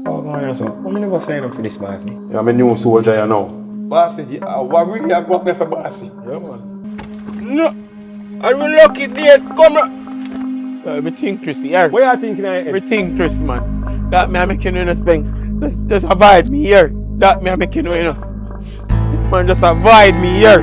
Oh, man, so I'm never sign up for this, bossy. Yeah, I'm a new soldier, you know. Bossy, what we have got there, bossy? Yeah, man. No, I will lock it there. Come on. Everything, Chris, here. What are you thinking of it? Everything, Chris, man. That me, I'm making you spend. Just avoid me here. That me, I'm making you, Man, just avoid me here.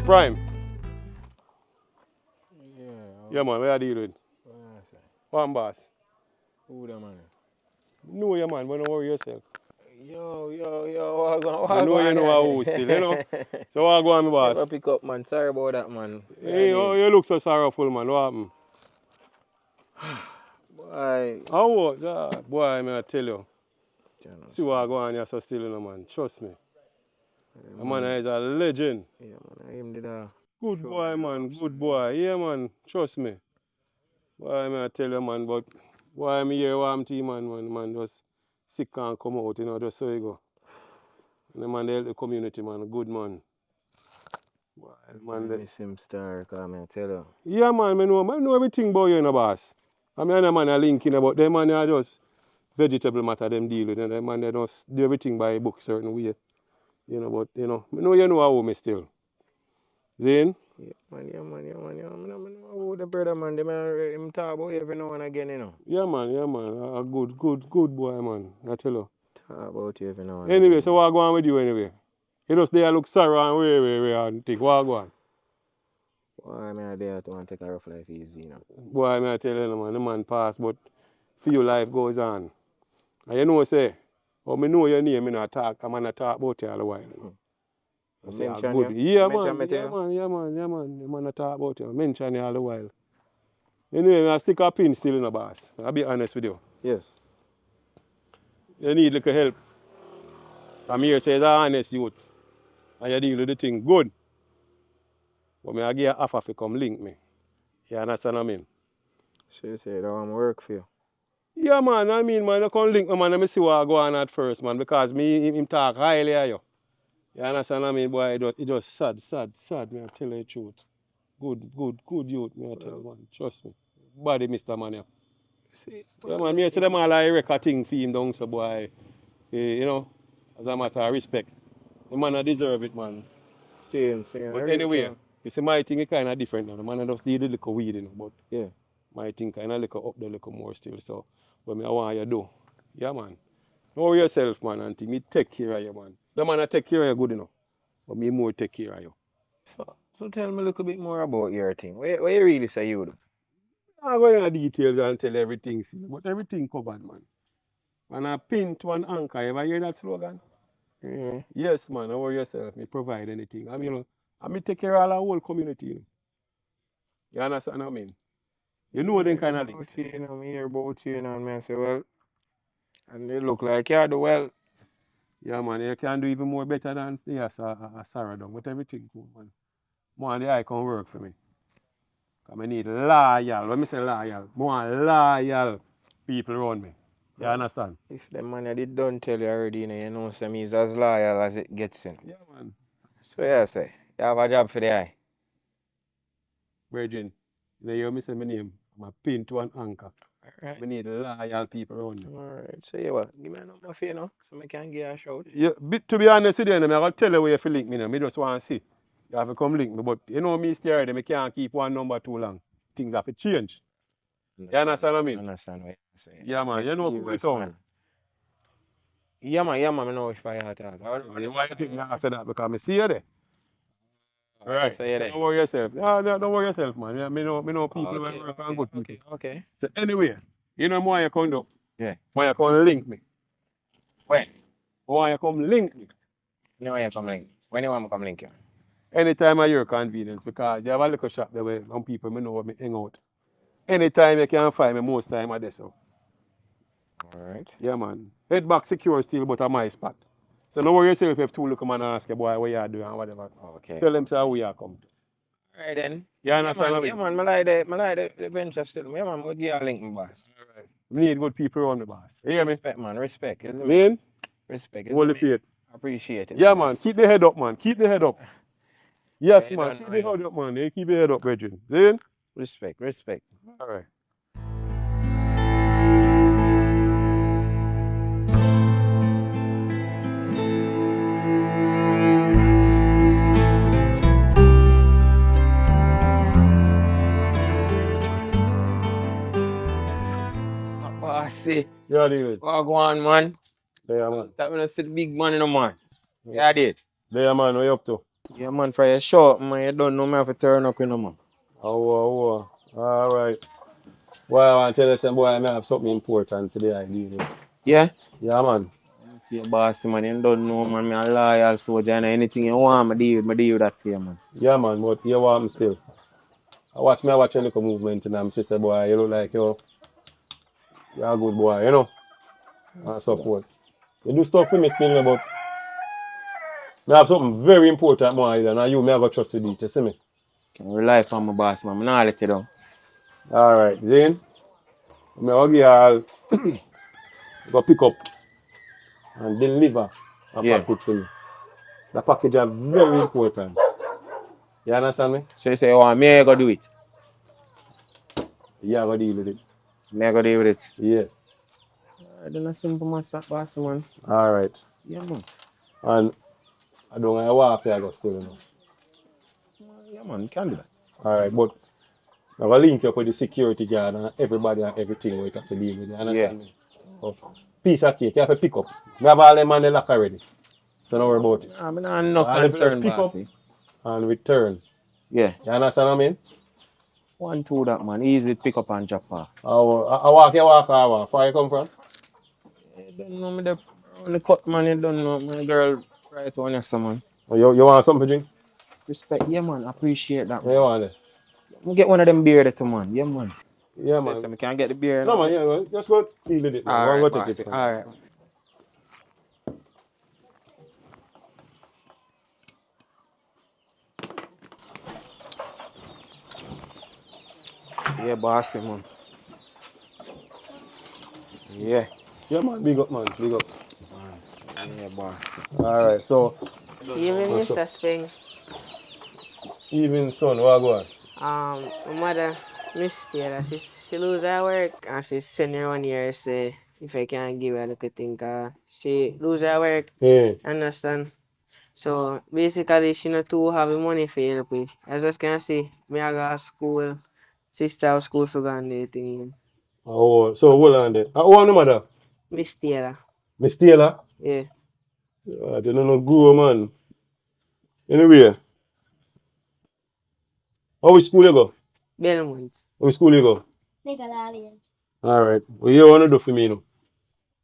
Prime. Yeah, Yeah, man, what are you doing? One boss. Who the man? No, yeah, man, but don't worry yourself. Yo, I know you know who still, you know. So what go on, my boss? Never pick up, man. Sorry about that, man. Hey, oh, you look so sorrowful, man. What happened? Boy. How what? Boy, man, I tell you. See what go on here so still, you know, man. Trust me. The man is a legend. Yeah, man. I him did a Good boy, man. Good boy. Yeah, man. Trust me. Boy, man, I tell you, man. But boy, I'm here, warm tea, man, just sick can't come out, you know, just so you go. And the man, they help the community, man. Good man. Boy, man, I miss him star, come I tell you. yeah, man, I know everything about you, you know, boss. I mean, the man are linking about them, man, are just vegetable matter, them deal with. And them man, they just do everything by book certain way. You know, but, you know you know how me still. Then? Yeah, man. I know who the brother, man. They man, him talk about every now and again, you know. Yeah, man. A good boy, man. I tell you. Talk about you every now and Anyway, again. so what go on with you anyway? You just there look sorry and way and think, what go on? Boy, man, I dare to want to take a rough life easy, you know. Boy, man, I tell you, man, the man pass, but few life goes on. And you know, say, oh, me know your name, I talk, I'm gonna talk about you all the while. I say, Mention good. you? Yeah, Mention man. me to Yeah, you? man. Yeah, man. Yeah, man. The man I talk about you. Mention you all the while. Anyway, I stick a pin still in the boss. I'll be honest with you. Yes. You need little help. I'm here say it's an honest youth. And you deal with the thing good. But me I give you offer to come link me. You understand what I mean? So you say that I'm work for you? Yeah, man. I mean, man, you come link me, man. Let me see what go on at first, man. Because me, him talk highly of you. You understand what I mean, boy? It just sad, me I tell you the truth. Good youth, me I tell you, man. Trust me. Body, Mr. Man, yeah. See? Yeah, man, me say them all like record thing for him down, so boy, you know, as a matter of respect. The man I deserve it, man. Same. But anyway, you see my thing is kind of different now. The man I just need a little weed, you know, but yeah. my thing kind of little up there, little more still. So, what me I want you to do, yeah, man. Know yourself, man, and think me take care of you, man. The man I take care of you good enough, but me more take care of you. So tell me a little bit more about your thing. What you really say you do? I'm going into details and tell everything, see, but everything covered, man. And I pin to an anchor. Ever hear that slogan? Yeah. Yes, man. Know yourself. Me provide anything. I mean, And me take care of all the whole community. You understand what I mean? You know them kind of things. You know, me hear about you, and I say, well, and they look like you do well. Yeah, man, you can do even more better than Sarah done with everything, too, man. More the eye can work for me. Because I need loyal. When I say loyal, more loyal people around me. You understand? If the man I did don't tell you already, you know, so he's as loyal as it gets in. Yeah, man. So yeah, say, you have a job for the eye. Virgin, you hear me say my name? I'm a pin to an anchor. Alright. We need loyal people around me. Alright, so yeah, what? Give me a number for you now, so I can give you a shout. Yeah, to be honest with you, I'm going to tell you where you link me now. I just want to see. You have to come link me. But you know me stay already, I can't keep one number too long. Things have to change. You understand what I mean? Understand what you're saying. Yeah, man. You know who it on. Yeah, man, I know which part you're talking. Why you think I say that? Because I see you there. Right. So, yeah, Don't worry yourself. Yeah, don't worry yourself, man. Yeah, me know people who work on good people. Okay. So anyway, you know why you come do? Yeah. Why you come link me? When? Why you come link me? No, you come link. When you want me come link you? Anytime at your convenience, because you have a little shop there where some people me know where me hang out. Anytime you can find me, most time I there so. Alright. Yeah, man. Head back secure still, but at my spot. So don't worry yourself if two look man and ask you, boy, what you doing and whatever. Okay. Tell them say how we are come. Alright then. You understand what I Yeah, mean? man, I like the venture still. Yeah, man, we'll give you a link, my boss. Alright. We need good people around the boss. You hear me? Respect, man, respect. Isn't it? Mean? Respect. Hold the faith. Appreciate it. Yeah, man. Keep the head up, man. Keep the head up. Yes, Yeah, man. don't Keep know, the head up, man. Keep the head up, Bridget. See? Respect. All right. Bossy. Yeah, deal. Oh, go on, man. There, man. That when I see the big man in the man. Yeah, I did. There, man. What you up to? Yeah, man, for your short, man, you don't know me have to turn up in the man. Oh. All right. Well, I want to tell you something, boy, I may have something important today, I do. Yeah? Yeah, man. Yeah, bossy, man, you don't know, man, me a loyal soldier and anything you want, me deal with that for you, man. Yeah, man, but you want me still. I watch a little movement and I'm sister, boy, you look like you're a good boy, you know? And so forth. You do stuff for me still, but I have something very important more and you may have a trust with it, you see me? Can rely on my boss, man. I'm not let you down. All right, Zane. I'm going to go pick up and deliver a package for you. The package is very important. You understand me? So you say, oh, me I go do it? Yeah, I go deal with it. Me I go deal with it? Yeah. Then a simple boss, man. All right. Yeah, man. And I don't know what after I go still, you know. Yeah, man, you can do that. All right, but I'm going to link you up with the security guard and everybody and everything we have to deal with. You understand me? So, piece of cake, you have to pick up. We have all them on the lock already. So don't worry about it. I'm no concern, pick up and return. Yeah. You understand what I mean? 1, 2 that, man. Easy pick up and drop off. I walk. Where you come from? You don't know me the cut, man. You don't know my girl right on you, man. Oh, you want something to drink? Respect, yeah, man. Appreciate that, man. You want it? Me get one of them beer there, man. Yeah, man. Yeah, man. So, can I get the beer? No, man, yeah, just go deal with it. All right, go take it. All right. Yeah, bossy, man. Yeah. Yeah, man, big up, man. Big up. Man. Yeah, bossy. All right, so. Even Mr. Spring. Even son, what go on? My mother, Miss Taylor, she lose her work and she send her 1 year say if I can give her a little thing, she lose her work. Yeah. Understand? So basically she not too have the money for help with. I just can see me I go to school, sister have school for going the thing. Oh, so hold on there. Who on the mother? Miss Taylor. Miss Taylor? Yeah. I don't know go, man. Anyway. Which school you go? Belmont. Which school you go? Nickelodeon. Alright. What you want to do for me, you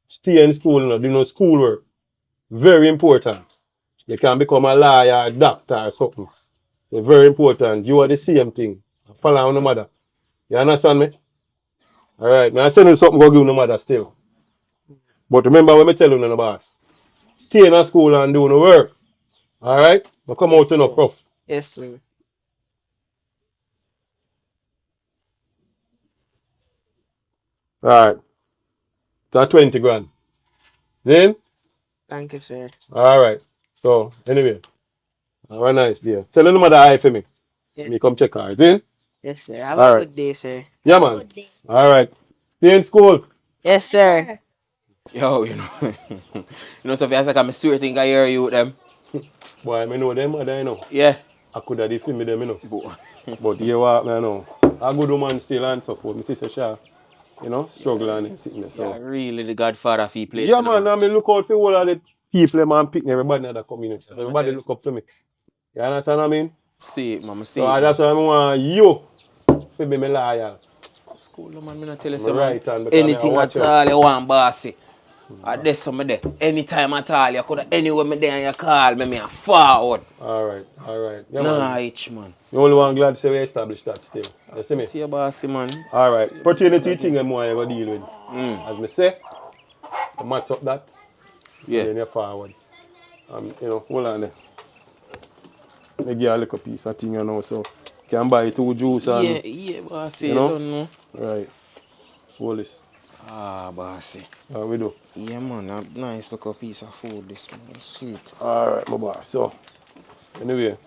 stay in school, do no schoolwork. Very important. You can become a lawyer, a doctor, or something. It's very important. You are the same thing. Follow on the mother. You understand me? Alright, I send you something go give no mother still. But remember when I tell you no boss. Stay in a school and do no work. Alright? But come out in a prof. Yes, sir. Alright. It's 20 grand. Zin? Thank you, sir. Alright. So anyway. Have a nice day. Tell your mother hi for me. Yes, Me come check her. Zin? yes, sir. Have a Alright. good day, sir. Yeah man. Alright. See you in school. Yes, sir. Yo, you know. You know, so if I like I'm a swear think I hear you with them. Boy, I know them mother, you know. Yeah. I could have defend me them, you know. Boy. But you what, man, know. A good woman still and so forth. My sister Shah, you know, struggling and sickness. So. Yeah, really the godfather of the place. Yeah, man, I mean, look out for all of the people, man, picking everybody in the community. So, Everybody look up to me. You understand what I mean? See it, mama, see So it. that's why I want you to be my loyal. School, man, me not tell you I'm so, right man. hand because Anything I watch at out. all you want, bossy. That's some there. Anytime at all, you could anywhere me there and you call me, me a forward. Alright, alright. Yeah, Nah, man. itch, man. You only one glad to say we established that still. You see me? See your bossy, man. Alright. Pertaining to the thing I'm going to deal with. As me say, you match up that. Yeah. And then you forward. You know, hold on there. Let me give you a little piece of thing, you know, so you can buy 2 juice and... Yeah, bossy, You you know? don't know. Right. Hold this. Ah, bossy. How we do? Yeah, man, a nice little piece of food, this, man. Sweet. Alright, my boss. So, anyway.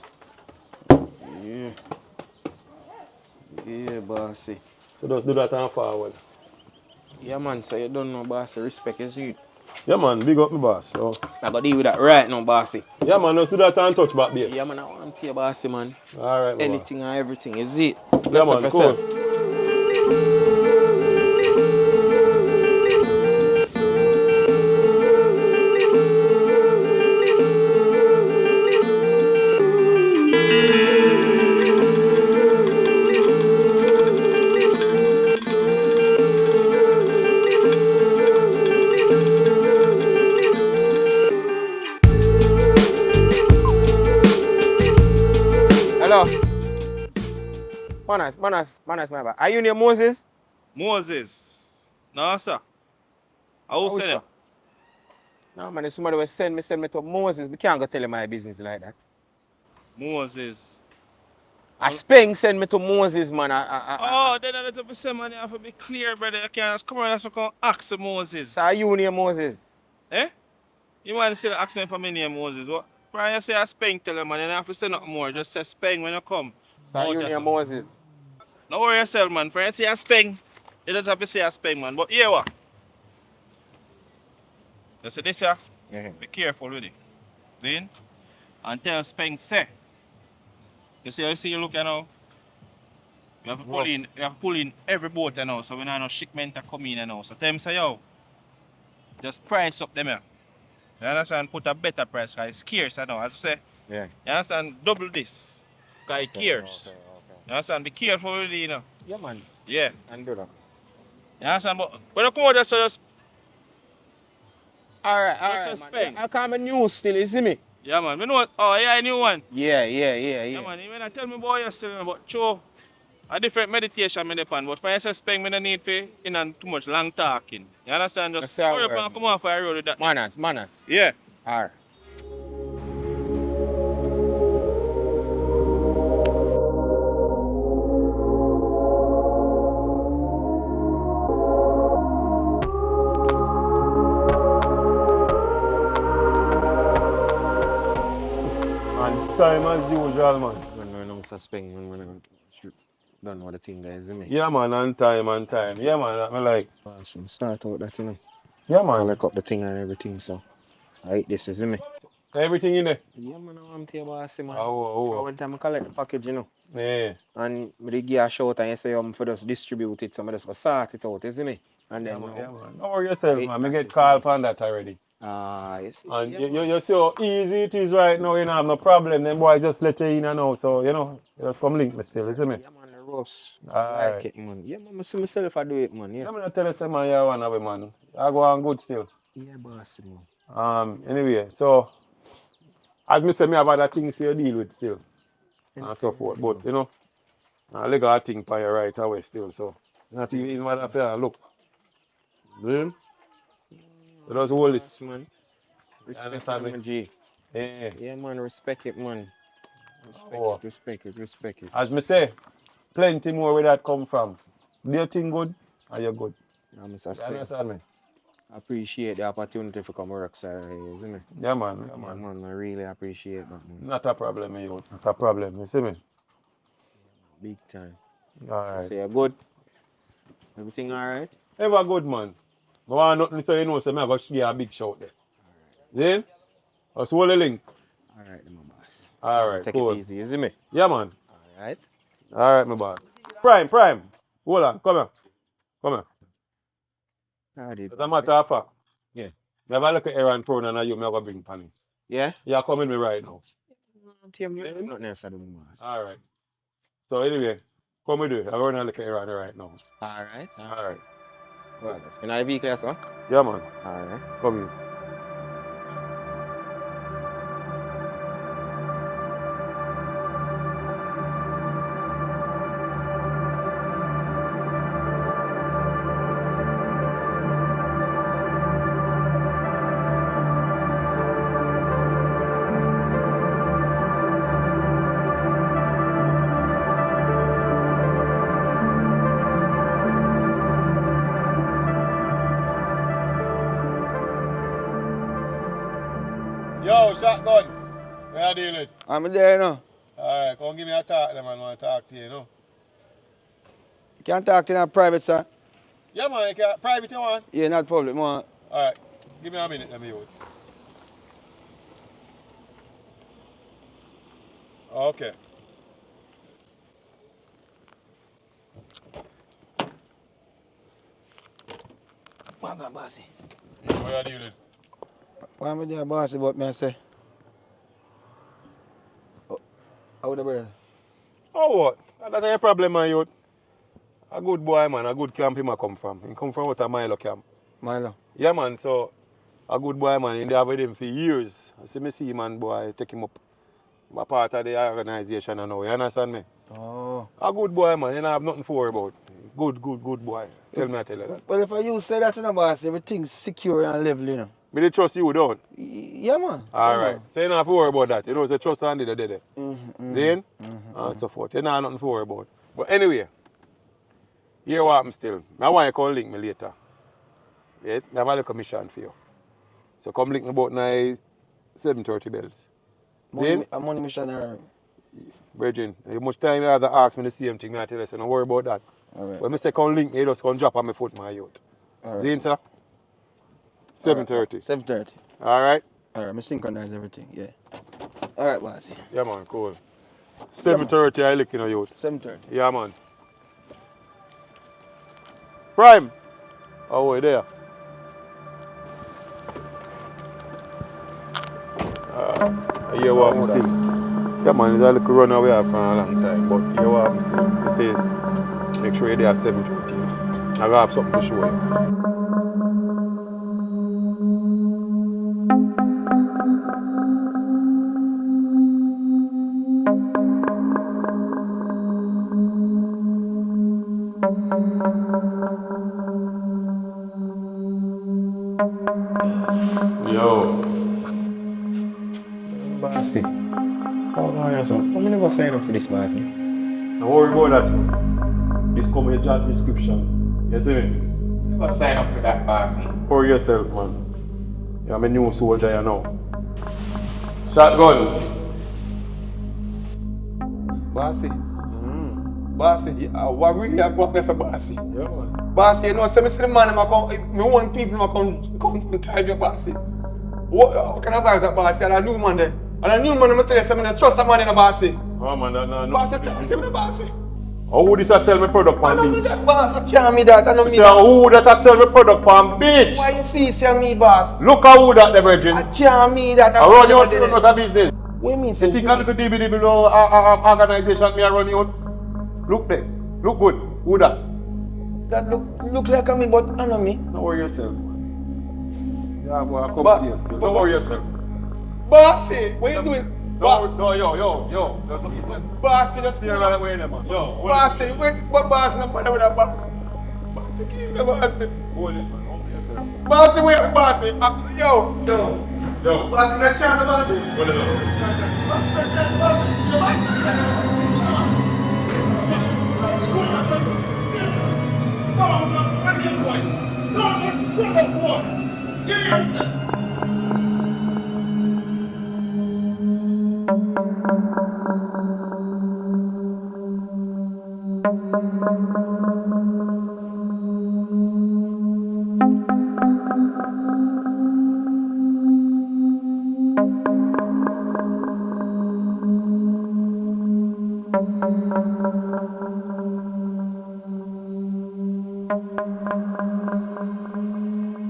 Yeah. Yeah, bossy. So just do that and forward. Yeah, man, so you don't know, bossy. Respect is you. Yeah, man. Big up my boss. So, I got to deal with that right now, bossy. yeah, man. Just do that and touch back base. Yeah, man, I want to you, bossy, man. Alright, my boss. Anything and everything, is it? Yeah, man. Cool. Hello. Manas, my bad. Are you near Moses? Moses. No, sir. I will send him. No, man, if somebody will send me to Moses. We can't go tell him my business like that. Moses. A Speng send me to Moses, man. Oh, then I let me say, man, you have to be clear, brother. You can't just come around and come ask Moses. So are you near Moses? Eh? You want to say ask me for my name, Moses. What? Prior you say a Speng, tell him, man. You don't have to say nothing more. Just say Speng when you come. So are you near Moses? Don't worry yourself, man. Prior you say a Speng, you don't have to say a Speng, man. But here what? You see this here? Be careful with it. Then, and tell Speng say. You see you look now? You have to pull in every boat now, so we don't have no shipment to come in now. So tell him say, yo, just price up them here. You understand? Put a better price, because it's scarce now, as you say. Yeah. You understand? Double this. Because it's scarce. Okay. You understand? Be careful with it, you know. Yeah, man. Yeah. And do that. You understand? But when you come out, just Alright, just man. Speng. I come new still, you see me? yeah, man. You know what? Oh, yeah, a new one. Yeah. Yeah, man. You may not tell me about yesterday, but show a different meditation me depend. But when I say Speng, me no need for in and too much long talking. You understand? Just That's how hurry it up work, and come off the road with that. Manners. Yeah. Alright. And time as usual, man. When I'm suspending, when I don't know what the thing is, me. Yeah, man. And time. Yeah, man. That me like. Some start out that, you know. Yeah, I man. look up the thing and everything, so I eat this, isn't me? Everything in there. Yeah, man, I want to your boss, man. Oh. One time I collect the package, you know. Yeah. And I give a shout and you say for just distribute it, so I just go sort it out, isn't me? And then, Yeah, man. Don't worry yourself, Hey, man. Me that get is called on that already. you see. And Yeah, you see how easy it is right now, you know, have no problem. Them boys just let you in and out. So, you know, you just come link me still, you see me? Yeah, man, the roast. Alright. Like it, man. Yeah, man, I see myself I do it, man. Yeah. I'm gonna tell you something, man, you're one of it, man. I go on good still. Yeah, boss, man. Anyway, so as me say, me have other things to deal with still. and so forth. But you know, I leg a thing for you right away still, so not even matter of fact, look. Then you just hold Boss, this. man. You Respect understand it, me? man, G. Yeah. Yeah, man, respect it, man. Oh. Respect it. As me say, plenty more where that come from. Do you think good? Are you good? Yeah, Mr. You Speng. understand me? Appreciate the opportunity for come work, sir. Isn't it? Yeah man, yeah Yeah, man. man, I really appreciate that, man. Not a problem, you. Not a problem, you see me? Big time. Alright. So you're good? Everything alright? Ever good man. I want nothing so you know, so I go give you a big shout there. See? Just hold the link. Alright, my boss. Alright, Take cool. it easy, isn't it? Yeah man. Alright. Alright, my boss. Prime. Hold on, come here. As a matter of fact, Yeah. you have a look at Aaron Prone and you may have a bring panic. Yeah? You're coming with me right now. Nothing else I do, my boss. Alright. So anyway, come with it. I'm going to look at Aaron right now. Alright. Alright. Well, you know the vehicle, sir? Yeah man. Alright. Come in. Yo, shotgun. Where are you dealing? I'm there, you know. Alright, come give me a talk, man. I want to talk to you, you know. You can talk to them private, sir. Yeah, man. You can, private you want? Yeah, not public, man. Alright, give me a minute, let me hold. Okay. What about bossy? Yeah, where are you dealing? Why am I there, bossy, about me, I say? How the brother? Oh, what? That's a problem, man, youth. A good boy, man. A good camp him a come from. He come from out of Milo camp. Milo. Yeah, man. So, a good boy, man. He there with him for years. I see him, man, boy. Take him up. I'm a part of the organization now. You understand me? Oh. A good boy, man. You don't have nothing to worry about. Good boy. Tell me I tell you that. Well, if you say that, you know, boss, everything's secure and level, you know. Me they trust you, don't? Yeah, man. All right. So you don't have to worry about that. You know, so trust Andy the dead. Zane? And so forth. You don't have nothing to worry about. But anyway, here what I'm still. I want you to come link me later. Yeah? I have a little commission for you. So come link me about 7:30 bells. Zane? I'm on a missionary. Virgin, how much time you have to ask me the same thing, I tell you, so don't worry about that. All right. When I say come link me, you just come drop on my foot, my youth. All right. Zane, sir? 7:30. 7:30. All right? All right, I synchronize everything, yeah. All right, bossy. Yeah, man, cool. 7:30, I look in a youth. 7:30. Yeah, man. Prime, how are you there? You hear what I'm still? Yeah, man, it's a little run away for a long time, but you hear what I'm still? It says, make sure you're there at 7:30. I gotta have something to show you. Yo. Bossy. Hold on, yourself. I'm never sign up for this, bossy. Don't worry about that, man. This come in the job description. You see me? Never sign up for that, bossy. For yourself, man. You're a new soldier, you know. Shotgun. Bossy. Bossy, what really about this, bossy? Yeah, man. Bossy, you know, so I see the man, I want people to come time your bossy. What kind of guys that bossy? And a new man there. And a new man, I'm tell you something, I trust a man in a bossy. Oh, man, no. Bossy, tell me the bossy. How would this sell my product I on know me beach? that, boss. I can't me that. I know me Say, that. who that sell my product on beach? Why you feel say me, boss? Look how who that the virgin. I can't me that. I run you out to another business. What you mean, You say? think a little DBD below organization me I run you out? Look there. Look good. Who that? That look like a me, but I know me. Don't worry yourself, man. Yeah, boy, I come But- to you still. but- Don't worry yourself. Bossy, what you doing? No, yo. Just look it. Boss, you just Stay right away there, man. Yo, boss, you wait, but boss, no bother with that boss. Boss, you keep the boss. hold it, man. Hold it, Boss, you wait, boss. Yo. yo. Boss, you got a chance, boss. Hold it up.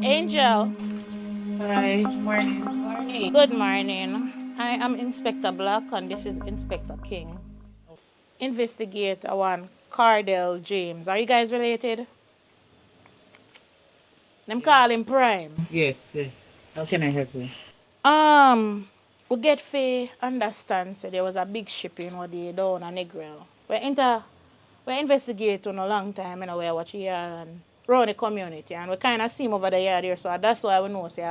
Angel, Hi, morning. good morning. I am Inspector Black and this is Inspector King. Investigate one Cardell James. Are you guys related? Them call him Prime. Yes. How can I help you? We get to understand so there was a big shipping what they down on Negril. We investigate on a long time, we watch here and around the community and we kinda see him over the yard there, so that's why we know say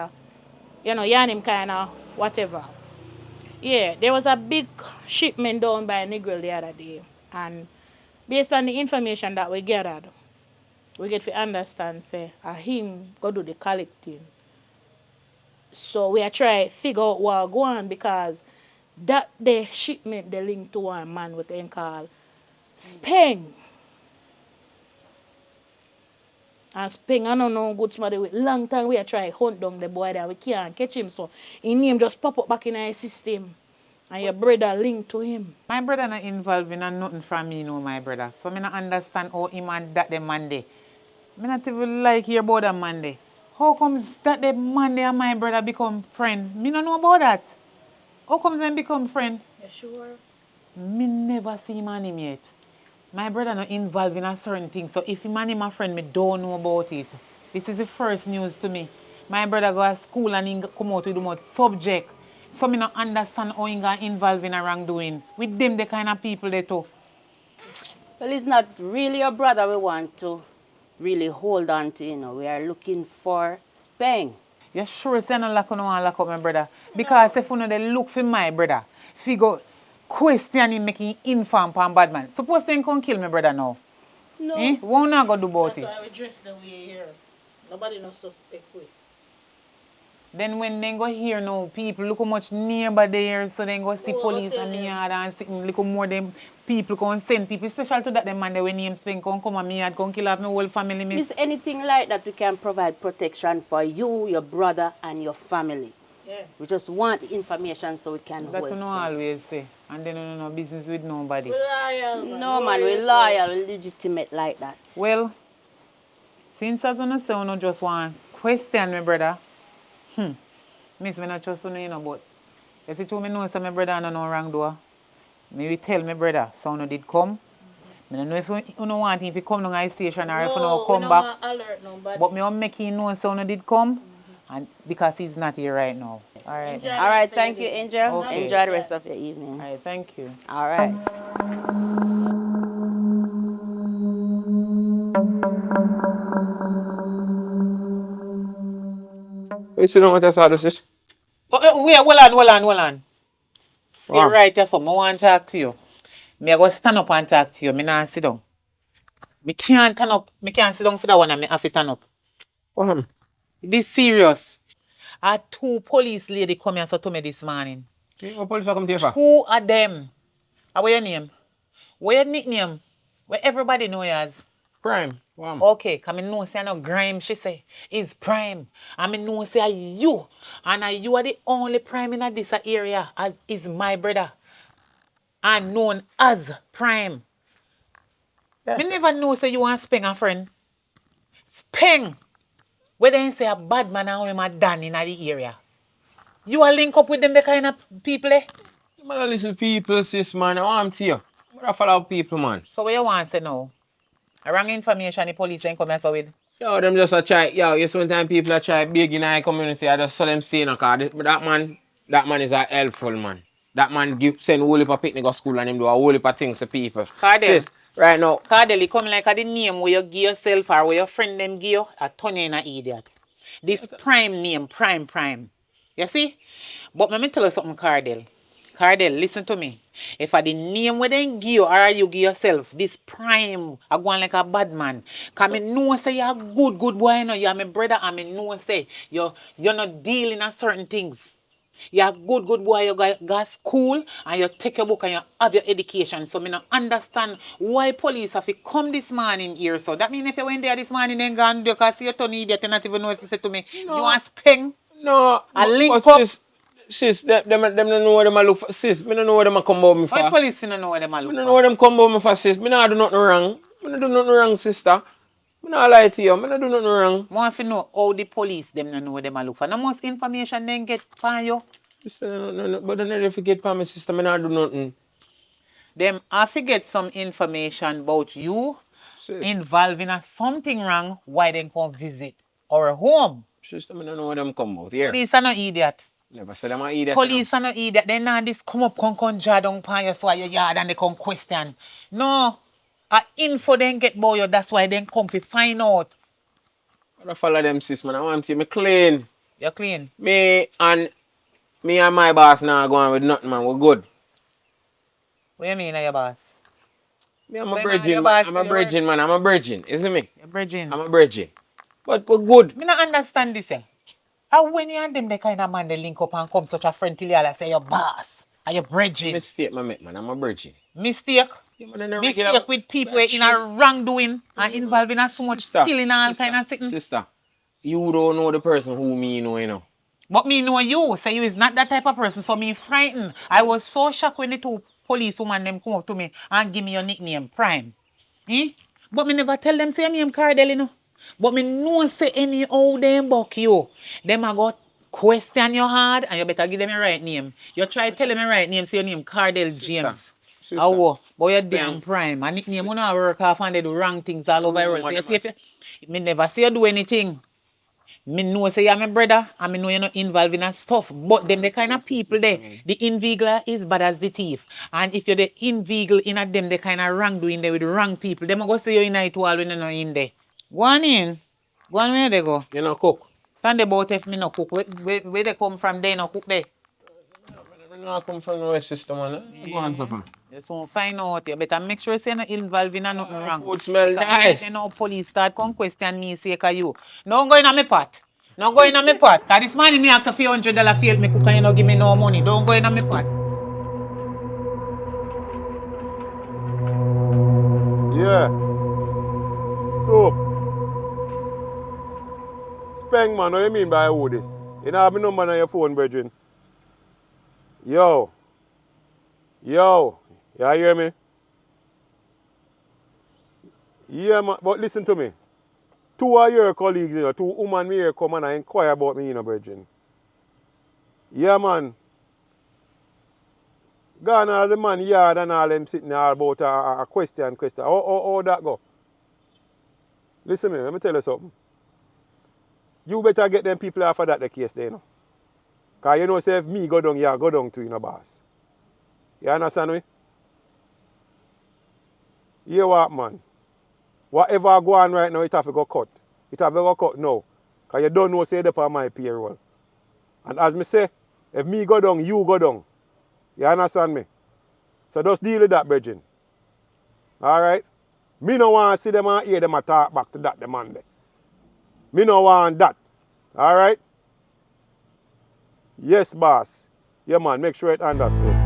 him kinda whatever. Yeah, there was a big shipment down by Negril the other day and based on the information that we gathered, we get to understand say him go do the collecting. So we are trying to figure out what go on because that the shipment they link to one man with them call Speng. And Speng, I don't know good somebody with long time we are trying to hunt down the boy that we can't catch him. So his name just pop up back in our system. And your brother linked to him. My brother not involved in nothing from me, no, my brother. So I not understand how him and that the Monday. I not even like hear about that Monday. How comes that the Monday and my brother become friend? Me no know about that. How comes them become friend? You sure? Me never see him and him yet. My brother not involved in a certain thing. So if him and him a friend, me don't know about it. This is the first news to me. My brother go to school and he come out with the most subject. So me not understand how he got involved in a wrongdoing. With them the kind of people they too. Well, it's not really your brother we want to really hold on to, We are looking for Speng. You sure say no lock up my brother? Because if you know they look for my brother, figure question him making inform on bad man. Suppose they can kill my brother now. No. What not go do about That's it? why we dress the way here. Nobody no suspect we. Then when they go here now, people look how much nearby there, so they go see police and me yard and see look how more them people can send people, especially to that them man they when name Speng come and me yard come kill off my whole family miss. Is anything like that we can provide protection for you, your brother, and your family? Yeah. We just want the information so we can That hold you know Speng. always say. And then no business with nobody. We loyal, man. No, man, we're loyal, we're legitimate like that. Well, since as you say you just want question my brother, Miss, me not trust you, but you see, me know my brother no wrong door. Maybe tell my brother, so you did come. I don't know if you don't want him to come to the station or if you don't come back. Alert nobody. But me want make him know so you did come, and because he's not here right now. Yes. All right. Enjoy. All right, thank you, Angel. Okay. Enjoy the rest of your evening. All right, thank you. All right. You see what I saw this? Wait, hold on. Stay Wow. right there, so I want to talk to you. Me I go stand up and talk to you. Me not sit down. Me can't stand up. Me can't sit down for that one and me have to stand up. What happened? This serious. I had 2 police lady come here so to me this morning. What police come to you for? 2 of them. What your name? What your nickname? Where everybody know you as? Prime. Wow. Okay, cause me know say no grime, she say, is Prime. And me know say you. And you are the only Prime in this area as is my brother. And known as Prime. Me never know say you want Speng a friend. Speng. Where they say a bad man and him a done in the area. You are link up with them the kind of people eh? Man, listen people, sis man, I want to you. I follow people, man. So what you want say now? A wrong information the police ain't come here so with. Yo, them just a try, you sometimes people a try big in our community, I just saw them saying, cause that man is a helpful man. That man send whole heap of picnic to school and him do a whole heap of things to people. Cardell. Sis, right now. Cardell, it come like a the name where you give yourself or where your friend them give you, a turn you in an idiot. This prime name, prime. You see? But let me tell you something, Cardell. Cardell, listen to me. If I the name where they give you or you give yourself, this prime, I go on like a bad man. Cause me know say you're a good boy, you know, you're my brother, and me know say you're not dealing at certain things. You're a good boy, you go school and you take your book and you have your education. So me not understand why police have to come this morning here. So that means if you went there this morning then gone there because you're an idiot, you not even know if you say to me, No. you want speng? No, A link but up? sis, them don't know what them a look for. Sis, me don't know what them a come about me for. Why police don't know what them a Me look don't for? know what them come about me for, sis. Me not do nothing wrong. Me not do nothing wrong, sister. Me not lie to you. Me not do nothing wrong. I want to know how the police them don't know what them a look for. No most information then get from you. Sister, no, but don't never forget for me, sister. Me not do nothing. Them I forget some information about you Sis. involving something wrong why they come visit our home. Sister, me don't know what them come about here. Police are no idiot. Never said them a idiot. Police are no idiot. They not this come up, come jar down upon you so your yard and they come question. No. A info then get about you, that's why they come to find out. I follow them, sis, man. I want to see me clean. You're clean. Me and my boss now going with nothing, man. We're good. What do you mean, your boss? Me, I'm So a you virgin, your man. boss I'm a tell you virgin, man. I'm a virgin. Isn't me? You're virgin. I'm a virgin. But we're good. Me not understand this. How when you and them the kind of man they link up and come such a friend till you like say your boss and your virgin. Mistake, man, man. I'm a virgin. Mistake? Yeah, man, Mistake with people in a wrongdoing and involved in so much killing and all kind of thing. Sister, you don't know the person who me know, you know. But me know you. Say you is not that type of person, so me frightened. I was so shocked when the two police woman them come up to me and give me your nickname, Prime. But me never tell them say your name Cardell, you know. But me know say any old them buck you. Them a go question your hard and you better give them your right name. You try tell them your right name, say your name Cardell James. Oh, but you're damn Prime. And nickname you not work off and they do wrong things all over the world. So you see me never say you do anything. Me know say you're my brother and me know you're not involved in that stuff. But them the kind of people there, the invigilator is bad as the thief. And if you're the invigil in at them, the kind of wrongdoing there with the wrong people, them go say you in it all when you're not in there. Go on in. Go on where they go. You know cook. Stand about if me no cook. Where they come from, they no cook there. I know I come from the sister, man. Go on, suffer. You soon find out. You better make sure you're not involved in nothing wrong. Food smell Because nice. you know police start come question me sake of you. No go in on my pot. No go in on my pot. Cause this morning me ask a few $100 fail me cook and you no give me no money. Don't go in on my pot. Yeah. So, Speng, man, what you mean by all this? You don't have my number on your phone, brethren. Yo. You hear me? Yeah, man, but listen to me. Two of your colleagues, you know, two women me here come and inquire about me, you know, brethren. Yeah, man. Gone all the man yard and all them sitting there about a question. How that go? Listen to me, let me tell you something. You better get them people after that the case there, you know. Because you know, say if me go down, you go down too, you know, boss. You understand me? You what, man? Whatever go on right now, it have to go cut. It have to go cut now. Because you don't know, say, they're on my payroll. And as me say, if me go down, you go down. You understand me? So just deal with that, brethren. Alright? Me no want to see them and hear them talk back to that demand. Me no want that. Alright? Yes, boss. Yeah, man, make sure it understood.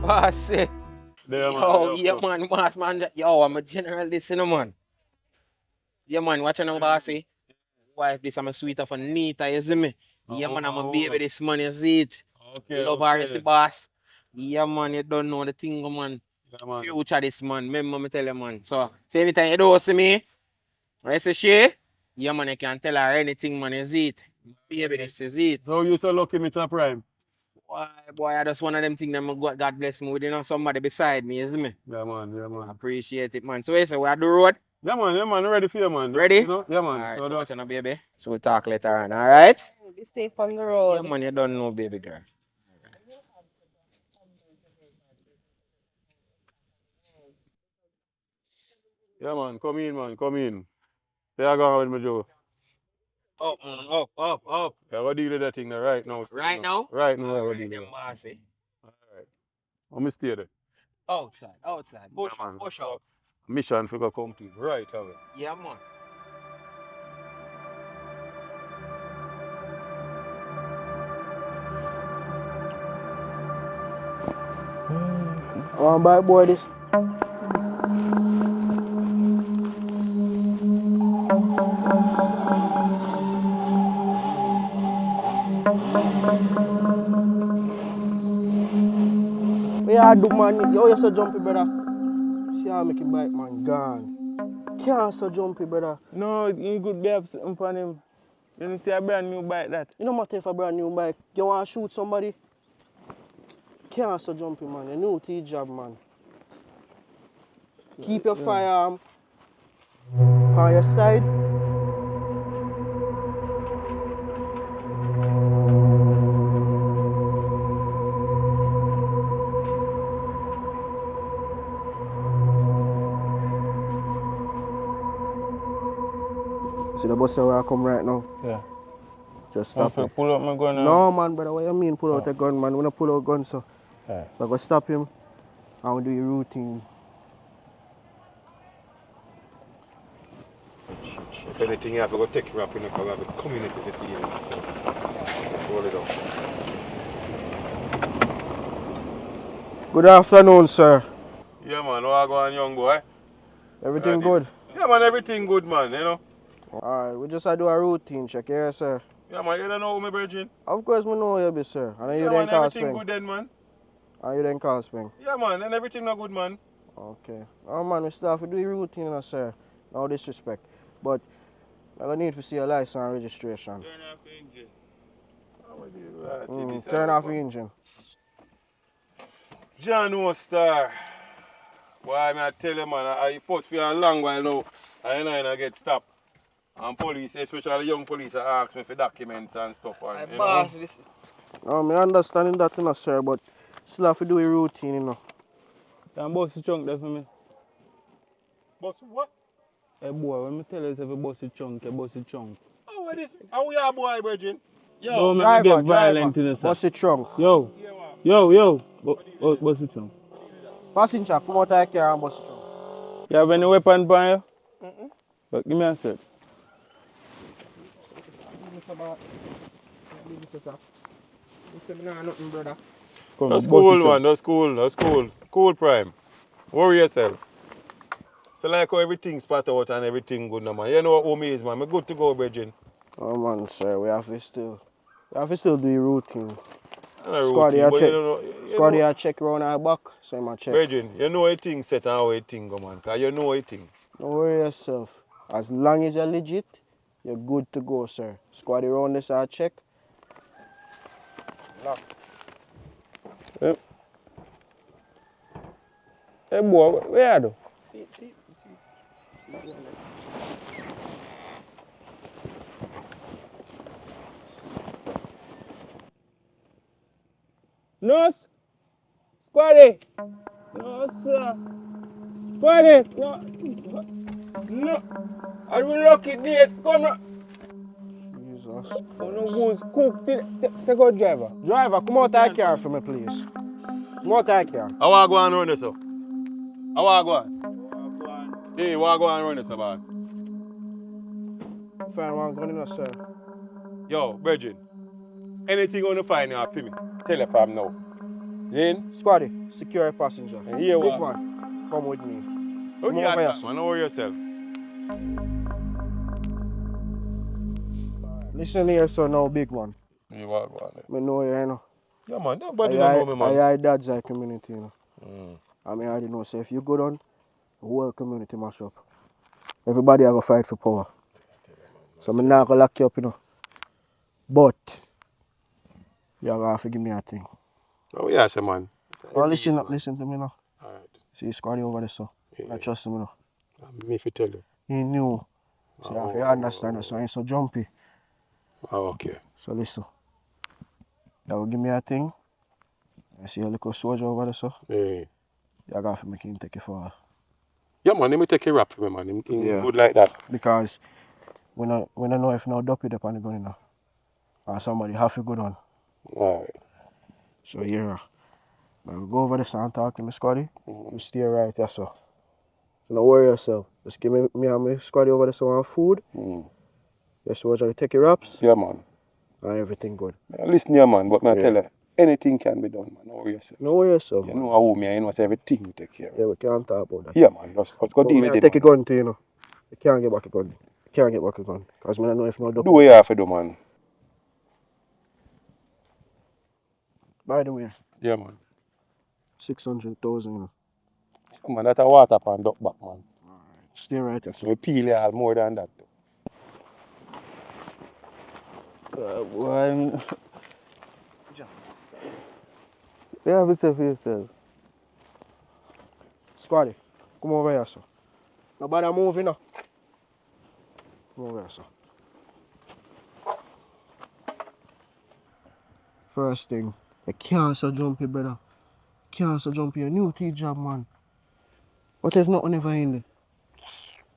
Boss, eh. There, Yo, yeah, man, boss, man. Yo, I'm a general listener, man. Yeah, man, watch out, boss, eh. Wife, this I'm a sweeter for Nita, you see me? Yeah, man, I'm a baby this man, you see it? Okay, Love her, you see, boss. Yeah, man, you don't know the thing, man. Yeah, man. Future this man, remember me tell you, man. So, anytime you don't see me, I say she, yeah, man, you can tell her anything, man, is it. Baby, this is it. So you so lucky, Mr. Prime. Boy, I just one of them things that God bless me with, you know, somebody beside me, is me. Yeah, man, yeah, man. I appreciate it, man. So, you say, we are the road? Yeah, man, ready for you, man. Ready? You know? Yeah, man. Alright, So so just... watch on, baby. So, we'll talk later on, alright? Be safe on the road. Yeah, man, you don't know, baby girl. Yeah, man, come in, man, come in. Say I go with me, Joe. Up, man, up. Yeah, what deal with that thing there right now? Right now? Right now, Alright, what deal with them it? bossy. Alright. I'm going to stay there. Outside. Push Yeah, man. out. Mission figure complete. Right away. Yeah, man. I want to buy boy this. Yeah, do man. Yo, you're so jumpy, brother. See how I make him bike, man. Gone. Can't so jumpy, brother. No, you could be upon him. You know, see a brand new bike that. You know matter if a brand new bike. You want to shoot somebody? Can't so jumpy, man. You know the job, man. Keep your firearm on your side. See the bus where I come right now? Yeah. Just stop him. Pull up my gun now. No, man, brother. What you mean pull out a gun, man? We don't pull out a gun, so. Yeah. So I go stop him and we do your routine. If anything, you have to go take him up in the car. We have a community to feed him. So, roll it up. Good afternoon, sir. Yeah, man. How are you going, young boy? Everything good? Yeah, man. Everything good, man. You know? Alright, we just do a routine check here, sir. Yeah, man. You don't know me, Virgin? Of course, we know you be, sir. And Yeah, you man. then call Everything Spring. good then, man. And you then call Spring. Yeah, man. And everything not good, man. Okay. Oh, man, we still have to do your routine, you know, sir. No disrespect. But I don't need to see your license and registration. Turn off the engine. Turn off the engine. John no star. Why I tell you, man, I first for a long while now, I get stopped. And police, especially young police, ask me for documents and stuff. And, you know. I understand that, you know, sir, but still have to do your routine, you know. Can bust the trunk there for me? Bust what? Hey boy, when me tell you if you bust the trunk, you bust the trunk. Oh, what is? How we are, boy, Virgin? Yo, don't make me get violent in this. Bust the trunk. Yo. Bust the trunk. Passenger, come out of the car and bust the trunk. You have any weapon on you? But give me a sec. That's cool, man. That's cool. Cool, Prime. Worry yourself. So like how everything spot out and everything good now, man. You know what home is, man. I'm good to go, Virgin. Oh man, sir, we have to still do the routine. Squad here check around our back, so I'm check. Virgin, you know a thing set and how a thing go, man. Cause you know a thing. Don't worry yourself. As long as you're legit, you're good to go, sir. Squad around this I check. Lock. Hey boy, where are you? See. No, Squaddy! No, sir. Squaddy! No! I will lock it there. Come on. Jesus. No goose, cook, take out driver. Driver, come out of the car for me, please. Come out of the car. How are you going to run this up? How are you going? Hey, how are you going to run this up, boss? Fine, one gun in us, sir. Yo, Virgin. Anything you want to find out for me, tell you from now. Zin? Squaddy, secure a passenger. And here Big what? one, come with me. Okay, man, don't worry yourself. Listen here, sir, now, big one. You want go on there? I know you, you know. Yeah, man, nobody don't know me, man. I dad's our community, you know. I mean, I already know, so if you go down, the whole community mash up. Everybody have to fight for power. So I'm not going to lock you up, you know. But, you're going to have to give me a thing. Oh, yeah, say, man. Oh, listen to me now. Alright. See, Scotty over there, so. Yeah. I trust him, you know. Me if you tell you. He knew. So you have to understand that, so I ain't so jumpy. Oh, okay. So listen. You will give me a thing. I see a little soldier over there, so. Yeah. You're going to have to make him take it for. Yeah, man, let me take a rap for me, man. Him Yeah. good like that. Because when I know if no dopey up on the gun, you know. Or somebody have to go down. Alright. So yeah. I'll go over there and talk to me, Scotty. You stay right there, so. So don't worry yourself. Just give me and my Scotty over there some food. Your soldier take your wraps. Yeah, man. And everything good. Listen here, man, but I tell you, anything can be done, man. Don't worry yourself. No worry yourself, You man. know how me, you know, say everything we take care of. Yeah, we can't talk about that. Yeah, man. Let's go deal with it. Take a gun to you know. You can't get back a gun. You can't get back a gun. Because I don't know if no dopey. Do what you have to do, man. By the way. Yeah, man. 600,000, you know. So, man, that's a water pan duck back, man. Stay right there. So we peel you all more than that. Boy, you have to say for yourself. Squaddy, come over here, sir. Nobody move, you know. Come over here, sir. First thing, you can't so jumpy, brother. Can't so jumpy. A new tea job, man. What if nothing ever in there?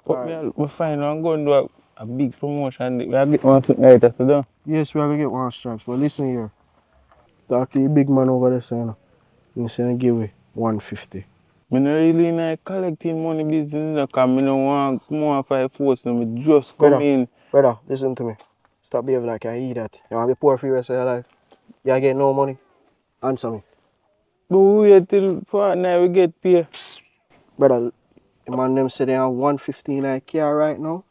But we find I'm going to do a big promotion. We are getting one something like that to do. Yes, we are going to get one stripes. But listen here. Talk to the big man over there, sir. You know. He's going to give me 150. I don't really like collecting money business because I don't want more five force. I just come in. Brother, listen to me. Stop behaving like I eat that. You want to be poor for the rest of your life? You get no money? Answer me. But we wait till fortnight we get paid. Brother, the man them say they have 115 like car right now.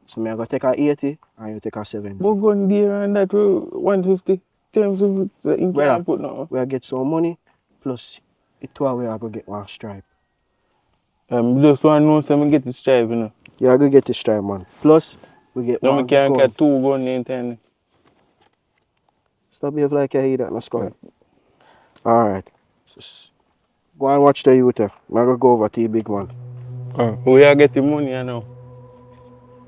So me I go take a 80 and you take a 70. But going there and that 150 times the ink Brother, put now. we get some money plus the 12 we are going to get one stripe. Just want to know so I get the stripe, you know. You are going to get the stripe, man. Plus, we get now one we can gun. get 2 guns in time. Stop behaving like I eat that, let's go. Alright. Go and watch the youth. I'm going to go over to the big one. We are getting money now.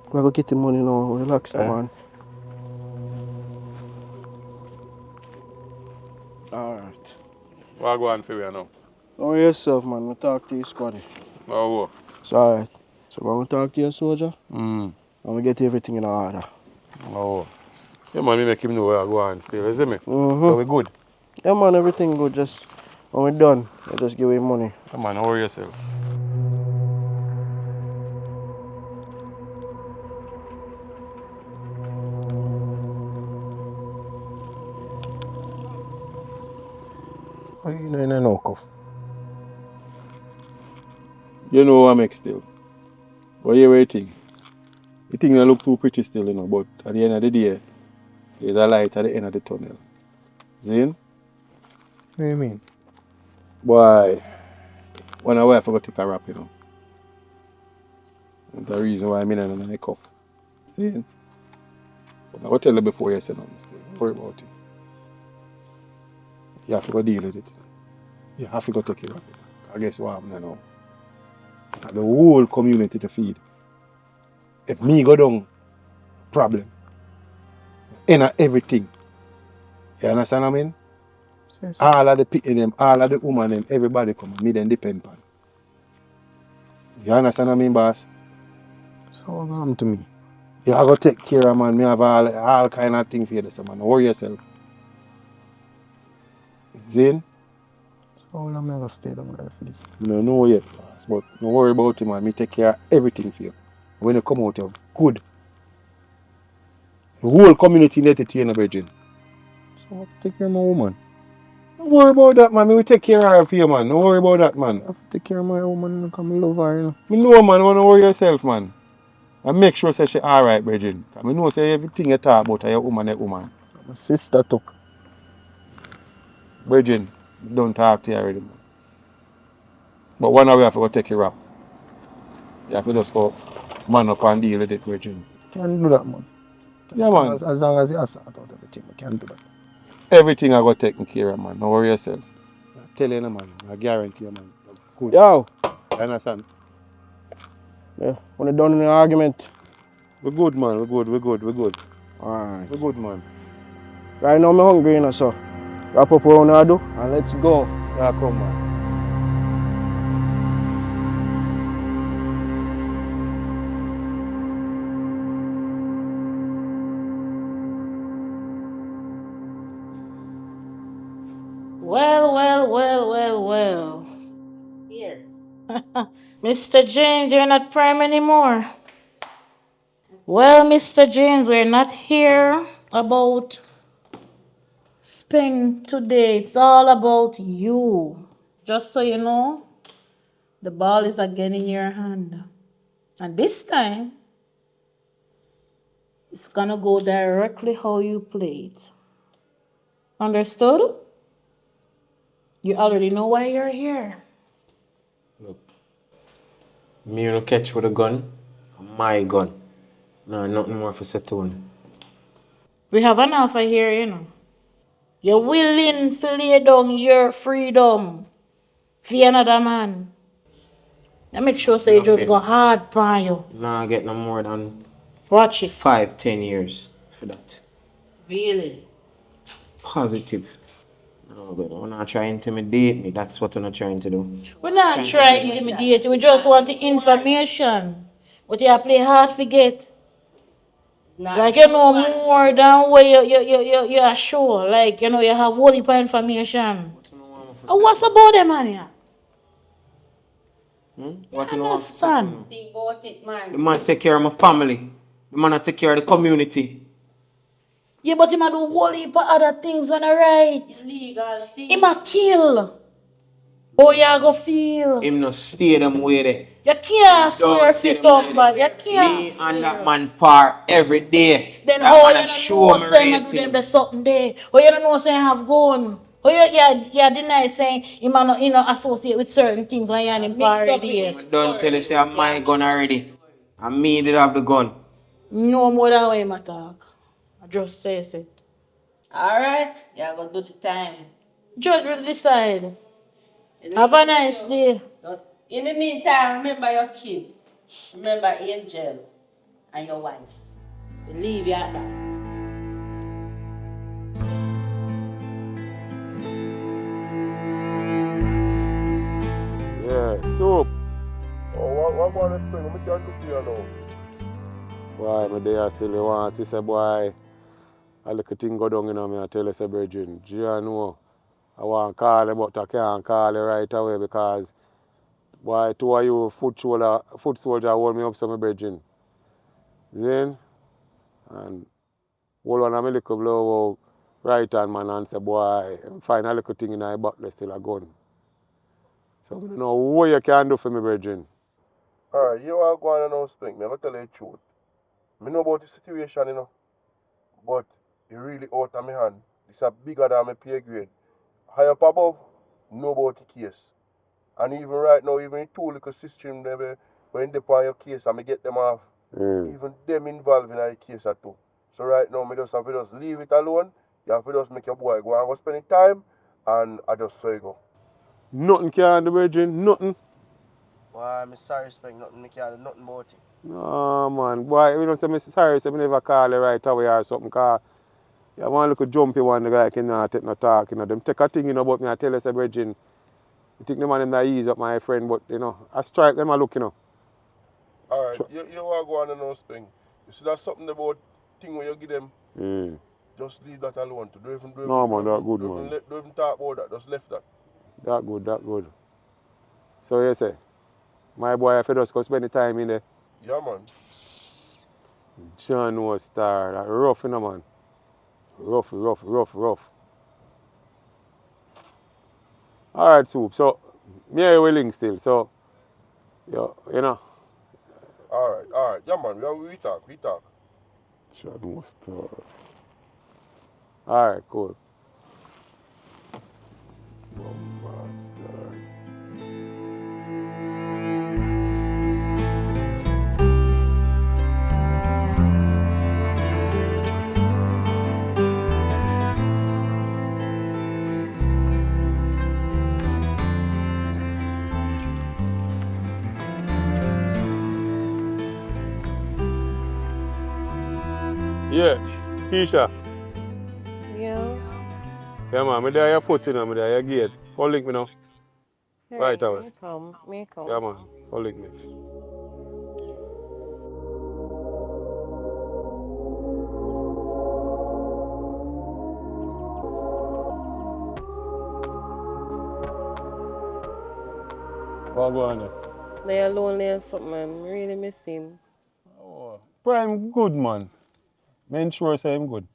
We're going to get the money now. Relax, man. Alright. What go on for you now? Don't worry yourself, man. We'll talk to you, Scotty. Oh, It's alright. So when we talk to you, soldier, and we get everything in order. Oh. Yeah, man, me make him know where I go on still, you see me? So we good? Yeah, man, everything good. Just when we're done, you just give him money. Come on, don't worry yourself. Oh, you know, in no cuff. You know what I make still. But you waiting. The thing that look too pretty still, you know, but at the end of the day, there's a light at the end of the tunnel. Zin? What do you mean? Boy, when I wife I go take a rap, you know. That's the reason why I'm in and I cuff. Zin? But I will tell you before you say nothing still. Don't worry about it. You have to go deal with it. You have to go take care of it. I guess what happened now. The whole community to feed. If me go down, problem. In everything. You understand what I mean? Yes. All of the people them, all of the women them, everybody come and me then depend on. You understand what I mean, boss? So what happened to me? You have to take care of man. Me have all kind of things for you, this man. Don't worry yourself. Zin? So how long am I going to stay down there for this? I don't know yet, boss, but don't worry about it, man. Me take care of everything for you. When you come out, you're good. The whole community need to entertain a virgin. So I have to take care of my woman. Don't worry about that, man. Me will take care of her for you, man. Don't worry about that, man. I have to take care of my woman because I love her, you know. Me know, man. Don't worry yourself, man. And make sure say she alright, virgin. I know say everything you talk about your woman. My sister too. Virgin, don't talk to her already, man. But one hour we have to go take a rap. You have to just go man up and deal with it, Virgin. Can do that, man. Yeah, man. As long as you sort out everything, we can do that. Everything I got taken care of, man. Don't worry yourself. I tell you, man. I guarantee you, man. Good. Yo, You understand? yeah, when you done in the argument. We're good, man. We're good. We're good. We're good. Alright. We're good, man. Right now, I'm hungry, you know, so wrap up what you wanna do and let's go. Yeah, come, man. Well, well, well, well, well. Here. Mr. James, you're not prime anymore. Well, Mr. James, we're not here about Spring today. It's all about you. Just so you know, the ball is again in your hand. And this time, it's gonna go directly how you play it. Understood? You already know why you're here. Look, me you no catch with a gun, my gun. No, nothing more for say to one. We have an offer here, you know. You're willing to lay down your freedom for another man. And make sure say you just go hard for you. Nah, get no more than Watch it. 5-10 years for that. Really? Positive. No, but we're not trying to intimidate me. That's what we're not trying to do. We're not trying to intimidate you. We just want the information. But you play hard to get. Like you know more than what you are sure. Like you know you have whole heap of information. And what's about them man yeah? What you Understand? Think about it, man. The man take care of my family. The man take care of the community. Yeah, but him a do whole heap of other things on the right. Illegal things. Him a kill. How you go feel? Him no stay them way there. You can't swear for somebody. You can't Me swear. and that man par every day. Then That how man you a don't show know me saying I do them ratings. the something there? How you don't know saying have gone? How you deny saying you man not associate with certain things when you're in him already? I don't tell you say I'm my gun already. And me did have the gun. No more than way I talk. I just say it. Alright, you're gonna do the time. Judge will decide. Have a nice day. In the meantime, remember your kids. Remember Angel and your wife. Believe you at that. Yeah, soup. Oh, what about this thing? We can't cook here now. Why, my day I still want to say, boy, a little thing go down, you know, me I tell you, say, Virgin, do you know, I want to call you, but I can't call you right away because, boy, two of you foot soldier hold me up, so my Virgin. Then, and hold on a me little blow out right hand, man, and say, boy, find a little thing in my back, there's still a gun. So I don't know what you can do for me, Virgin. Alright, you are going on those things. I'm going to tell you the truth. I know about the situation, you know. But it really out of my hand. It's a bigger than my pay grade. High up above, know about the case. And even right now, even the two little systems when they on your case and I get them off, even them involved in the case at too. So right now, I just have to just leave it alone. You have to just make your boy go and go spend time and I just so you go. Nothing can do, Virgin, nothing. Why, I'm sorry, Spring, nothing I can do, nothing about it. No, man. Boy, you don't say me sorry, say me never call you right away or something, because you want to look jumpy one, the guy cannot take no talk, you know. Them take a thing, you know, about me, I tell you, say, Virgin, you think the man them that ease up, my friend, but, you know, I strike them, I look, you know. Alright, you want to go on and know, Spring. You see that's something about thing when you give them, just leave that alone. Don't even that good, man. Don't even talk about that, just left that. That good. So you say, my boy, if you just go spend the time in there. Yeah, man. John was star, that rough, you know, man. Rough. Alright, Soup, so, me and you will link still, so, you know. Alright, yeah, man, we talk. John was star. Alright, cool. Bombard star. Yeah, Keisha. Yeah. Yeah, man, me there your foot, you know, me there your gate. Call link me now. Right Alright, away. me come. Me Yeah, come. man, call link me. What go on there? They are lonely and something, man. Really miss him. Oh, Prime good, man. Me sure say him good.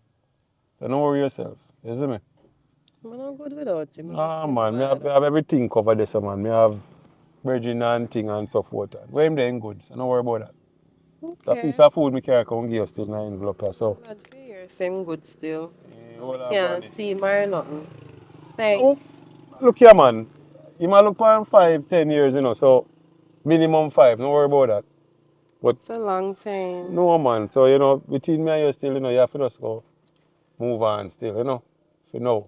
So don't worry yourself. You see me? I'm not good without him. I miss Ah, him man, bad. me have everything covered this, man. Me have virgin and thing and so forth. Where him there good, so don't worry about that. It's a piece Okay. of food me carry come give you still in the envelope here, so. Glad to hear. Same good still. Hold I on, can't Brandy. see him or nothing. Oh, Thanks. look here, man. You might look for 5, 10 years, you know, so minimum 5, don't worry about that. But It's a long time. no, man, so, you know, between me and you still, you know, you have to just go move on still, you know, for now.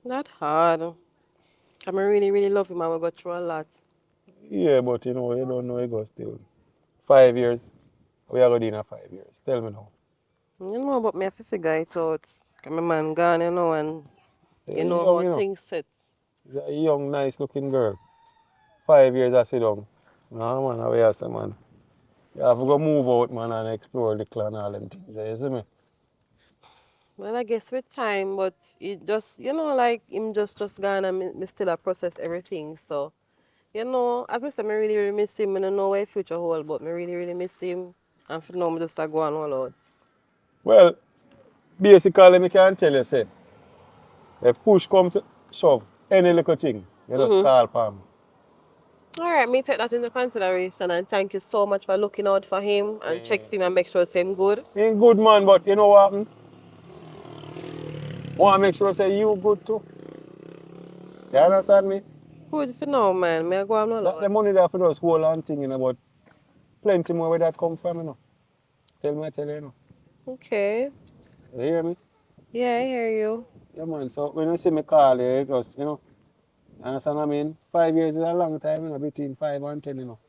Not hard. I really, really love him and we go through a lot. Yeah, but, you know, you don't know you go still. 5 years. We are going to do in 5 years. Tell me now. You know, but me have to figure it out. 'Cause my man gone, you know, and you You're know young, how you know. things sit. You're a young, nice looking girl. 5 years I sit down. No, man, I say, man. You have to go move out, man, and explore the clan and all them things. You see me? Well, I guess with time, but it just, you know, like him just gone and me still a process everything. So, you know, as I said, me really, really miss him. I don't know what future hold, but me really, really miss him. And for now, me just a go on all out. Well, basically, I can tell you, say, if push comes to shove, any little thing, you just call for me. All right, me take that into consideration and thank you so much for looking out for him and check for him and make sure it's him good. Ain't good, man, but you know what happened? Want to make sure say you good too. You understand me? Good for now, man. Me I go on all The out. money there for just hold on thing, you know, but plenty more where that come from, you know. Tell me, I tell you, you know. Okay. You hear me? Yeah, I hear you. Yeah, man, so when you see me call you, it just, you know, you understand what I mean? 5 years is a long time, you know, between 5 and 10, you know.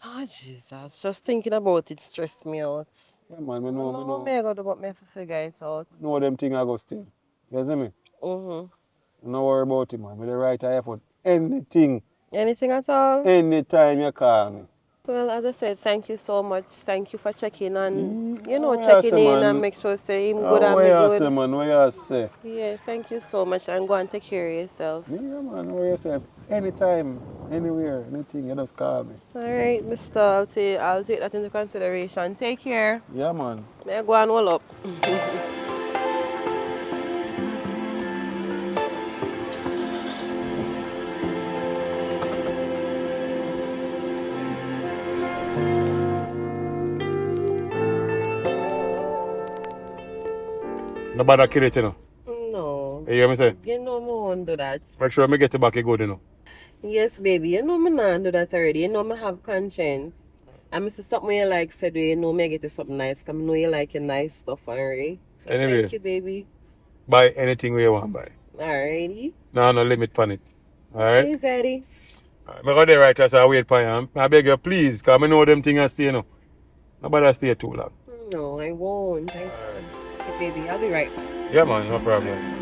Oh, Jesus. Just thinking about it stressed me out. Yeah, man, I I know, know what me I gotta do, but me have to figure it out. know them things I go still. You see me? Mm-hmm. No worry about it, man. With the right effort, anything, Anything at all? anytime you call me. Well, as I said, thank you so much. Thank you for checking and, you know, What you checking say, in and man? make sure say him good and What me you say, good. man? What you say? Yeah, thank you so much and go and take care of yourself. Yeah, man, what you say? Anytime, anywhere, anything, you just call me. All right, Mister. I'll take that into consideration. Take care. Yeah, man. May I go and roll up. No bother kill it, you know. No. You hear me say? You know me won't do that. Make sure me get you back good, you know. Yes, baby. You know me not do that already. You know me have conscience. And me see something you like said, you know me get you something nice. Cause I know you like your nice stuff already. So Anyway, thank you, baby. buy anything you want buy. Alrighty. No limit on it. Alright? Okay, Daddy. Alright, me go there right as I wait for you. I beg you, please, because I know them things stay, you know. Nobody stay too long. No, I won't. Okay, baby. I'll be right back. Yeah, man, no problem.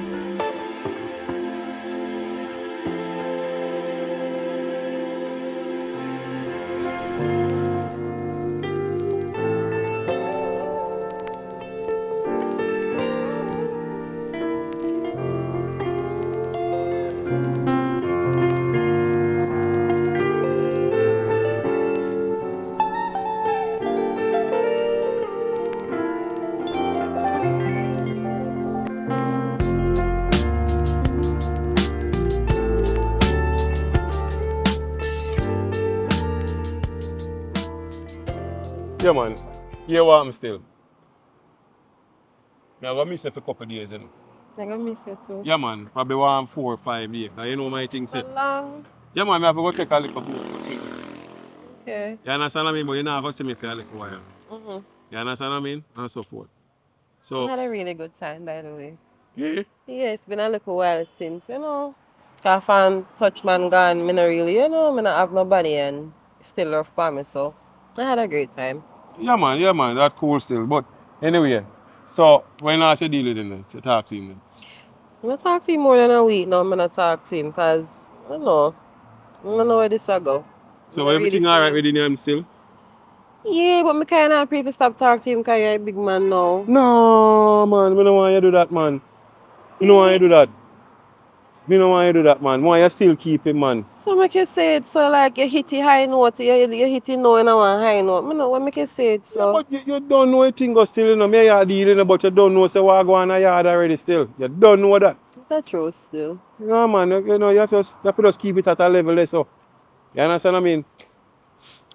Yeah, man. Yeah, what I'm still. I'm going to miss you for a couple of days, you know. I'm gonna miss you too. Yeah, man. Probably 1, 4 or 5 days. Now, you know my thing So said. long. Yeah, man. I have to go take a little bit. Okay. You understand what I mean? But you're not going to see me for a little while. Mm-hmm. You understand what I mean? And so forth. So, I had a really good time, by the way. yeah. Yeah, it's been a little while since, you know. I found such man gone, me not really, you know, me not have nobody and it's still rough for me, so I had a great time. Yeah, man. That's cool still. But Anyway, so when last you deal with him then? To talk to him then? I talk to him more than a week now. I'm not talk to him because I don't know. I don't know where this will go. So everything alright with him still? Yeah, but I kind of prefer stop talking to him because you're a big man now. No, man. I don't want you to do that, man. You don't want you to do that. Me don't want you to do that, man. Why you still keep him, man? So make you say it so like you hit the high note, you hit it low and I want high note. I know what make you say it so. Yeah, but you don't know anything go still, you know. Me yard dealing, but you don't know say what go on a yard already still. You don't know that. That's true still. No, man. You know, you have to just keep it at a level there, so. You understand what I mean?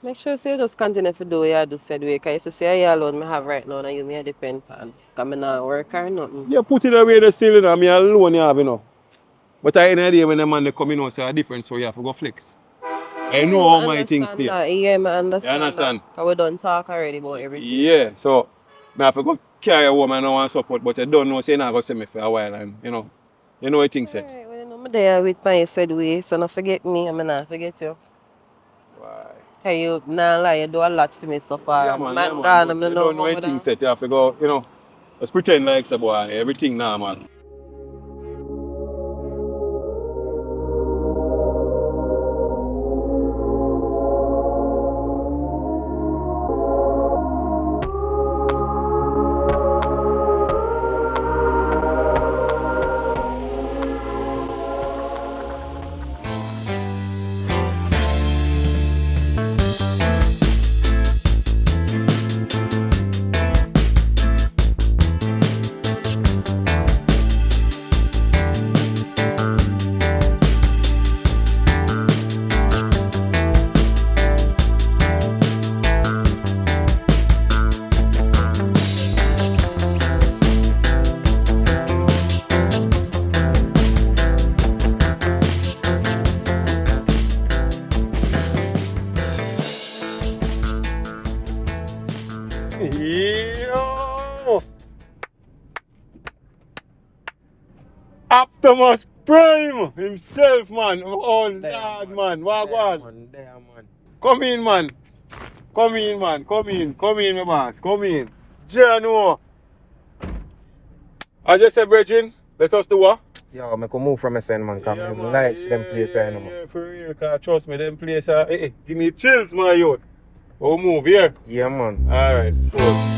Make sure you just continue to do what you do said way. Because you say you alone I have right now and you may depend on. Because I not work or nothing. You put it away there still, you know. Me alone you have, you know. But at the end of the day, when the man they come in, you say a difference, so you have to go flex. I know how my things stay. Yeah, I understand. You understand? Because we done talk already about everything. Yeah, so I have to go carry a woman and support, but you don't know, say you're not going to see me for a while, and you know what things set. Alright, well, you know, I'm there with my said way, so don't forget me, I'm not forget you. Why? Hey, you nah lie, you do a lot for me so far. Yeah, man, Man, yeah, gone, man, I you don't don't know anything set, you have to go, you know, just pretend like it's a boy, everything normal. Yo! Optimus Prime himself, man. Oh, Lord, man. Wagwan. Come in, man. Come in, man. Come in, my boss. Come in. Jano. I just said, Bridging, let us do what? Yo, I can move from a send man, come Yeah, yeah, likes them place yeah, man. yeah, for real, cause trust me, them place hey, give me chills, my youth. We'll move here. Yeah, man. Alright, cool.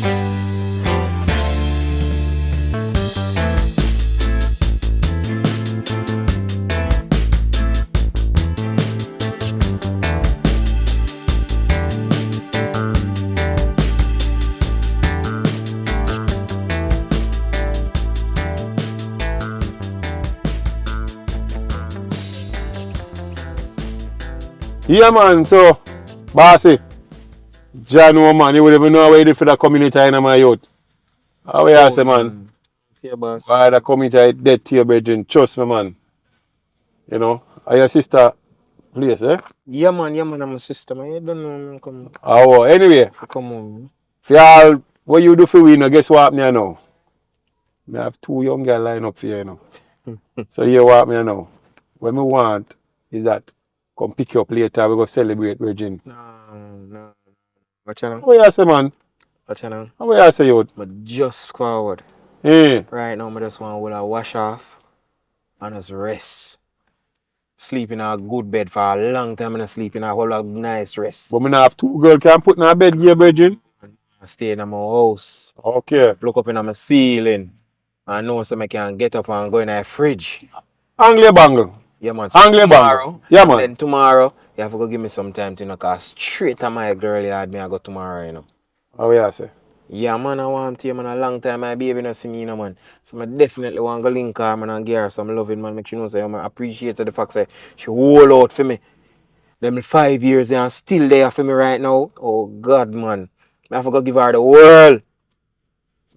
Yeah, man, so, bossy, Jano, man, you would even know how you did for the community in my youth. How you say, man? Yeah, boss. Why the community dead to your brethren, trust me, man. You know, are your sister place, eh? Yeah, man, I'm a sister, man. You don't know me, come. Oh, anyway, Come on. for y'all, what you do for we, now, guess what me now? I have two young girls line up for you, you know. So you what me know. What me want is that come pick you up later, we go celebrate Virgin. No. What you know? How you say, man? What you know? How you say, you? But just forward. Hey. Right now, I just want to wash off and just rest. Sleep in a good bed for a long time and I sleep in a whole lot of nice rest. But me not have two girls can put in a bed here, Virgin. I stay in my house. Okay. Look up in my ceiling. I know so I can get up and go in a fridge. Angle bangle. Yeah, man. So Angle tomorrow. bangle. Yeah, man. Then tomorrow, you have to go give me some time to know, cause straight to my girl yard me I go tomorrow, you know. How you say? Yeah, man, I want to, man, a long time my baby not see me, you know, man. So I definitely want to go link her, man, and give her some loving, man. Make sure you know, say, I appreciate the fact that she hold out for me. Them 5 years and still there for me right now. Oh, God, man. I have to go give her the world.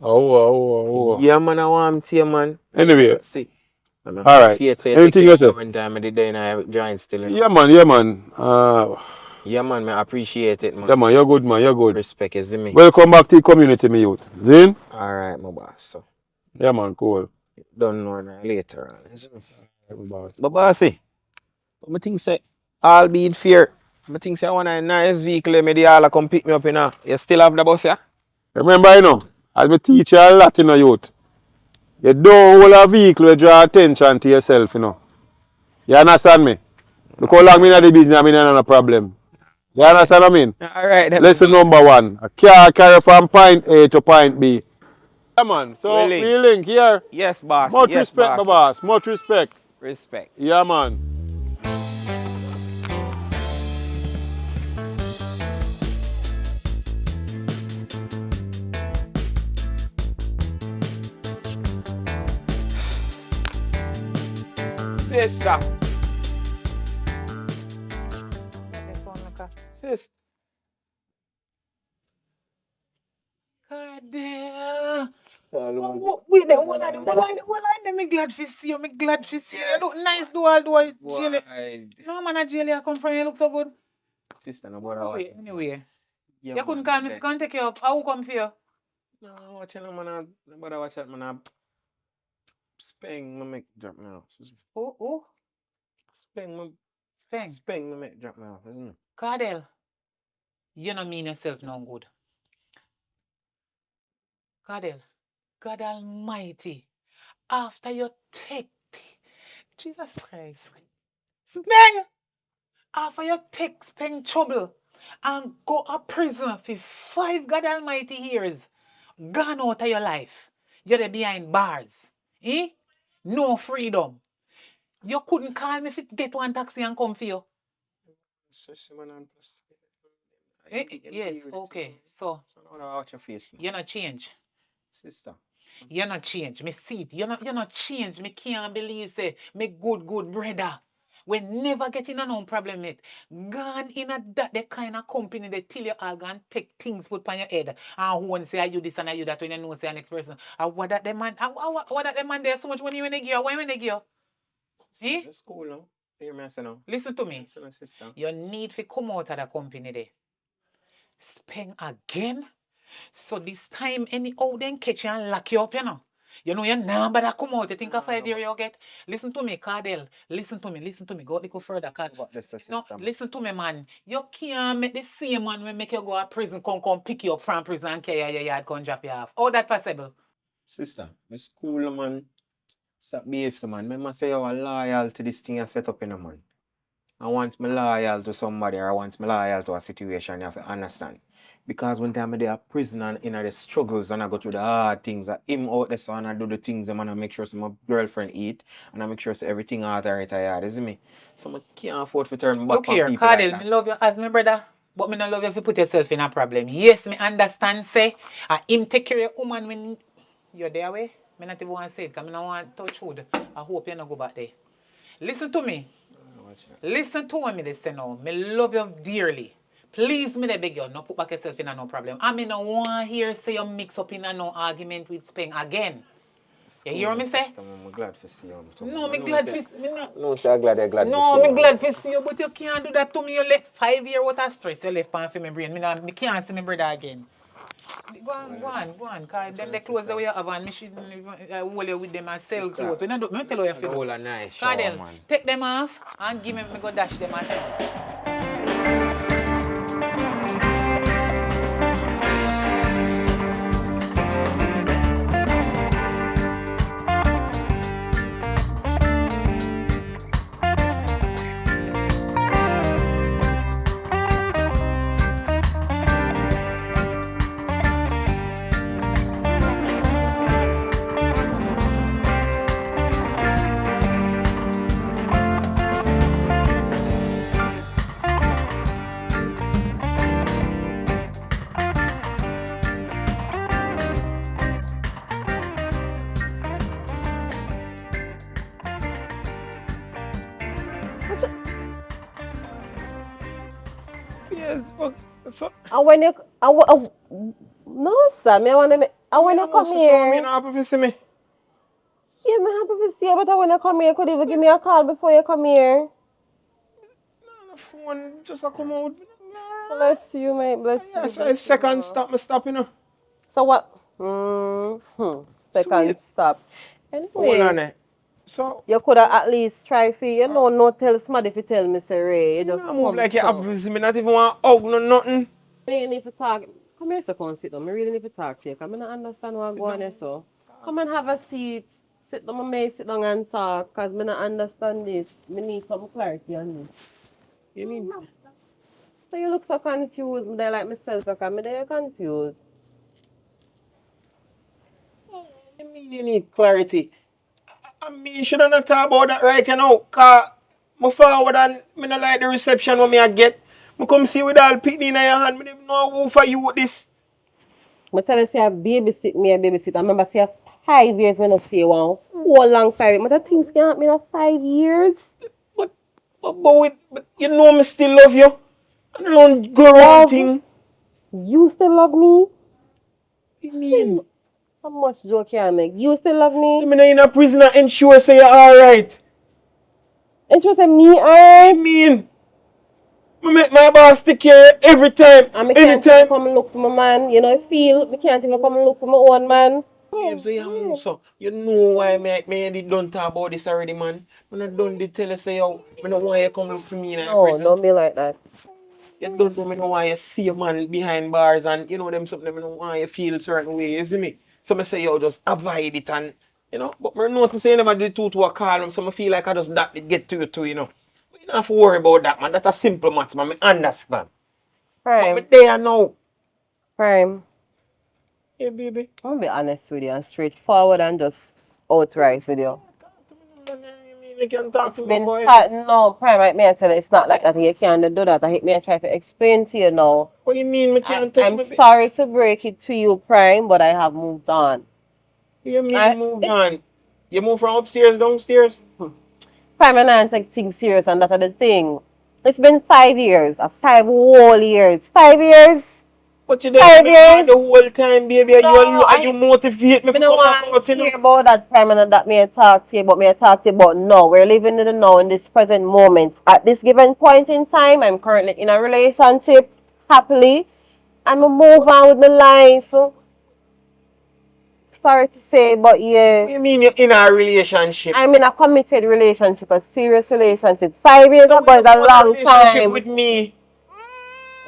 Oh. Yeah, man, I want to, man. Anyway. See. Alright. Anything else? When time I did there and I joined still, you know? Yeah, man. Yeah, man, I appreciate it, man. Yeah, man, you're good, man. You're good. Respect is me. Welcome back to the community, me youth. Zin? Alright, my boss. So. Yeah, man, cool. Don't know that later on. But bossy, I think say all being fair. I think say I want a nice vehicle, maybe all come pick me up, you know. You still have the bus, yeah? Remember, you know, As me teach you a lot in a youth. You don't hold a vehicle to draw attention to yourself, you know. You understand me? Look how long me in the business, I mean, no problem. You understand what I mean? Alright then. Lesson number 1. A car carry from point A to point B. Yeah, man. So, We link. we link here. Yes, boss. Much Yes, respect, my boss. Much respect. Respect. Yeah, man. Sister. Sister. God damn. Wait, hold on. Me glad to see you. Me glad to see you. You look nice, do all jelly. No man, a jelly I come from you look so good. Sister, no bother watch. Anyway. Yeah, You couldn't call me if can't take you up. How come for you? No, watch it, man. No bother watch it, man. Speng, me make drop me off. Who? Speng, me make drop me off, isn't it? Cardell, you don't mean yourself no good. Cardell, God Almighty, after you take, Jesus Christ, Speng, after you take Speng trouble and go to prison for 5 God Almighty years, gone out of your life, you're there behind bars, no freedom. You couldn't call me if it get one taxi and come for you. Yes, okay. So watch your face, man. You're not change. Sister. You're not change. Me see it. You're not change. Me can't believe say me good brother. We never get in a no problem yet. Gone in a that the kind of company they tell you all gonna take things put on your head. And one say are you this and are you that when you know say next person. And what that the man what that the man there's so much money when they give you, why when they give you? Eh? That's cool now. Hear me say now. Listen to me. Listen, sister. You need to come out of the company there. Spend again. So this time anyhow then catch you and lock you up, you know. You know you're not better come out. You think of 5 years you get. Listen to me, Cardell. Listen to me. Go a little further, Cardell. No, listen to me, man. You can't make the same man when make you go to prison, come pick you up from prison and carry your yard, come drop you off. How that possible? Sister, my school, man. Stop behave, man. I must say you are loyal to this thing I set up in a man. And once me loyal to somebody or once me loyal to a situation, you have to understand. Because when time they are prison and in the struggles and I go through the hard things, that him out there so and I do the things and I make sure my girlfriend eat and I make sure everything out there is tired, isn't me? So I can't afford to turn back Look here, people Cardell, like me love you as my brother. But me not love you if you put yourself in a problem. Yes, me understand, say, him take care of your woman when you're there way. Me not even want to say it, because I don't want to touch wood. I hope you not go back there. Listen to me. Listen to what me say now. Me love you dearly. Please, me they beg you, no put back yourself in a no problem. I mean, no want hear say you mix up in a no argument with Speng again. You hear what me say? I'm glad to see you. No, me glad to see you. No, sir, I'm glad to see you. No, me glad to see you, but you can't do that to me. You left 5 years without of stress. You left pan for my brain. Me can't see my brother again. Go on, because them they clothes the way you have and me shouldn't hold you with them and sell clothes. Me not tell you feel. Hold a nice shower, Cardell, man. take them off and give me go dash them and sell. Yes, but so. And when you, no, sir, me want to. And when you come here, Me not happy to see me. yeah, me happy to see you. But when you come here, could you even give me a call before you come here? No, the phone just a come out. Bless you, mate. Bless you. Yes, a second stop, me stop, you know. So what? Second Sweet. stop. Hold on, Anyway, so you could have at least tried for not tell somebody if you tell me, say Ray. You just move come like you so. happy to see me, not even want hug, no nothing. You need to talk. Come here, so come sit down. I really need to talk to you. Because I don't understand what's going on, so. Come and have a seat. Sit down, sit down and talk. Because I don't understand this. I need some clarity on this. You mean? So you look so confused. They like myself, because I'm there confused. You mean you need clarity? I mean, you should not talk about that right now. Because I forward and I don't like the reception when I get. I come see with all picking in your hand. I don't know who for you with this. I tell you, say I babysit me, I babysit. I remember, say 5 years when I stay one whole long time. But the things can't happen in 5 years. But you know me still love you. I don't go around thing. You still love me? What you mean? How much joke can I make? You still love me? I'm in a prison and ensure say you're alright. Ensure say me alright? What you mean? I make my boss take care every time. And I can't even come look for my man. You know, I feel I can't even come look for my own man. So you know why me don't talk about this already, man. When I done did tell you say yo, I don't want you come look for me in prison. Don't be like that. You don't know me don't want you see a man behind bars and you know them something I don't want you feel certain way, you see me? So I say yo just avoid it and you know, but I know to say you never do two to a call so I feel like I just that it get to you too, you know. But you don't have to worry about that, man. That's a simple matter, man. I understand. Prime. But me there now. Prime. Yeah, baby. I'm gonna be honest with you and straightforward and just outright with you. It's been no, Prime, may I tell you, it's not like that. You can't do that. I try to explain to you now. What do you mean me can't touch I'm sorry to break it to you, Prime, but I have moved on. You mean moved on? You moved from upstairs downstairs? Prime and I take things serious and that's the thing. It's been 5 years, 5 whole years. 5 years? But you didn't make the whole time, baby. No, you motivate me I don't want to hear about that time and that may talk to you, but may talk to you about now. We're living in the now in this present moment. At this given point in time, I'm currently in a relationship, happily. I'm a move on with my life. Sorry to say, but yeah. What do you mean you're in a relationship? I'm in a committed relationship, a serious relationship. 5 years ago is a long time. With me.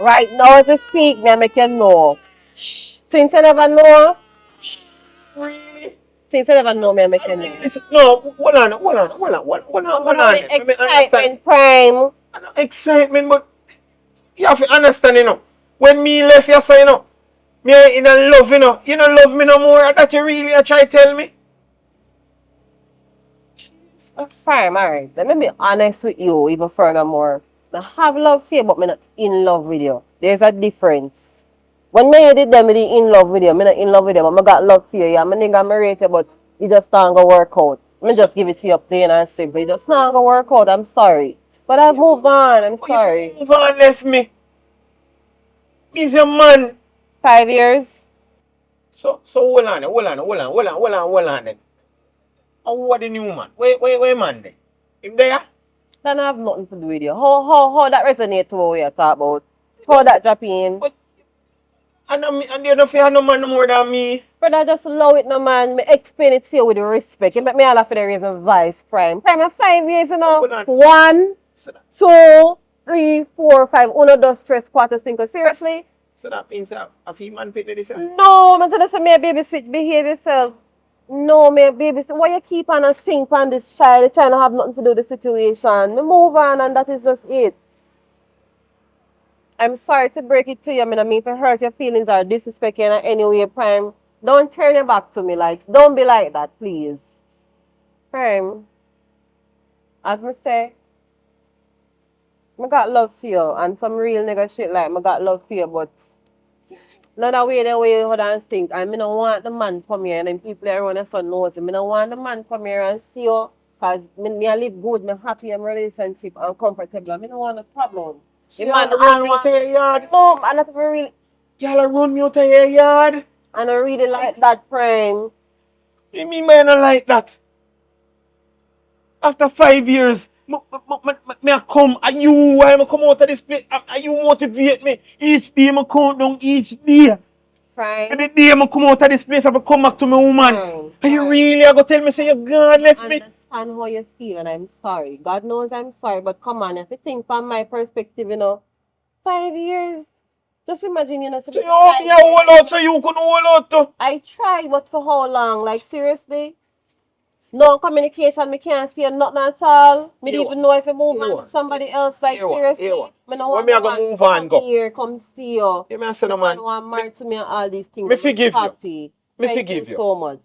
Right now, as you speak, me make you know. Since you never know. Really? Since you never know, me make you know. No, hold on. Excitement, Prime. Excitement, but you have to understand, you know. When me left you, say, you know, me in a love, you know. You don't love me no more. That you really try to tell me. Prime, alright. Let me be honest with you even furthermore. I have love for you, but I'm not in love with you. There's a difference. When me did them, me in love with you. I'm not in love with you, but I got love for you. Yeah, I'm nigga married you, but it just not gonna work out. Let me just give it to you plain and simple. It just not gonna work out. I'm sorry. But I've moved on. I'm sorry. Move on, left me. He's your man. 5 years. So hold on then. Oh, what the new man? Where man then? Him there? That don't have nothing to do with you. How that resonate to what you talk about? How that drop in? And you don't feel no man no more than me. Brother, just allow it no man. Me explain it to you with respect. You make me all have to raise my voice, Prime. Prime, 5 years, you know. 1, 2, 3, 4, 5. Uno, dos, tres, cuatro, cinco. Seriously? So that means a female pick this? No, I'm telling you, me a babysit, behave yourself. No, me a babysit. Why you keep on and sink on this child? The child don't have nothing to do with the situation. Me move on and that is just it. I'm sorry to break it to you. I mean, if I hurt your feelings or disrespect you in any way, Prime, don't turn your back to me. Like, don't be like that, please. Prime, as I say, I got love for you and some real nigga shit like I got love for you, but another way the way you hold and think. And I don't want the man come here and then people around the sun knows it. I don't want the man come here and see you because I live good, I'm happy in my relationship and comfortable. I don't want a problem. You run me out of your yard? No, I'm not really. Y'all run me out of your yard? I don't really like that, Prime. You mean I don't like that? After 5 years, I come, and you, I come out of this place, and you motivate me. Each day I count down each day. Prime. And the day I come out of this place, I come back to my woman. And you really are going to tell me, say you're gone, left me? I understand how you feel, and I'm sorry. God knows I'm sorry, but come on, if you think from my perspective, 5 years, Just imagine, you know, So you help me hold out so you couldn't hold out too. I tried, but for how long? Like, seriously? No communication, me can't see nothing at all. Me don't even know if I move on with somebody else. Like, seriously, me no want me no I go one move on come go. here, come see you. Yeah, me I say no one man. want married to me and all these things. Me I'm forgive you. happy. Me Thank forgive you you. so much.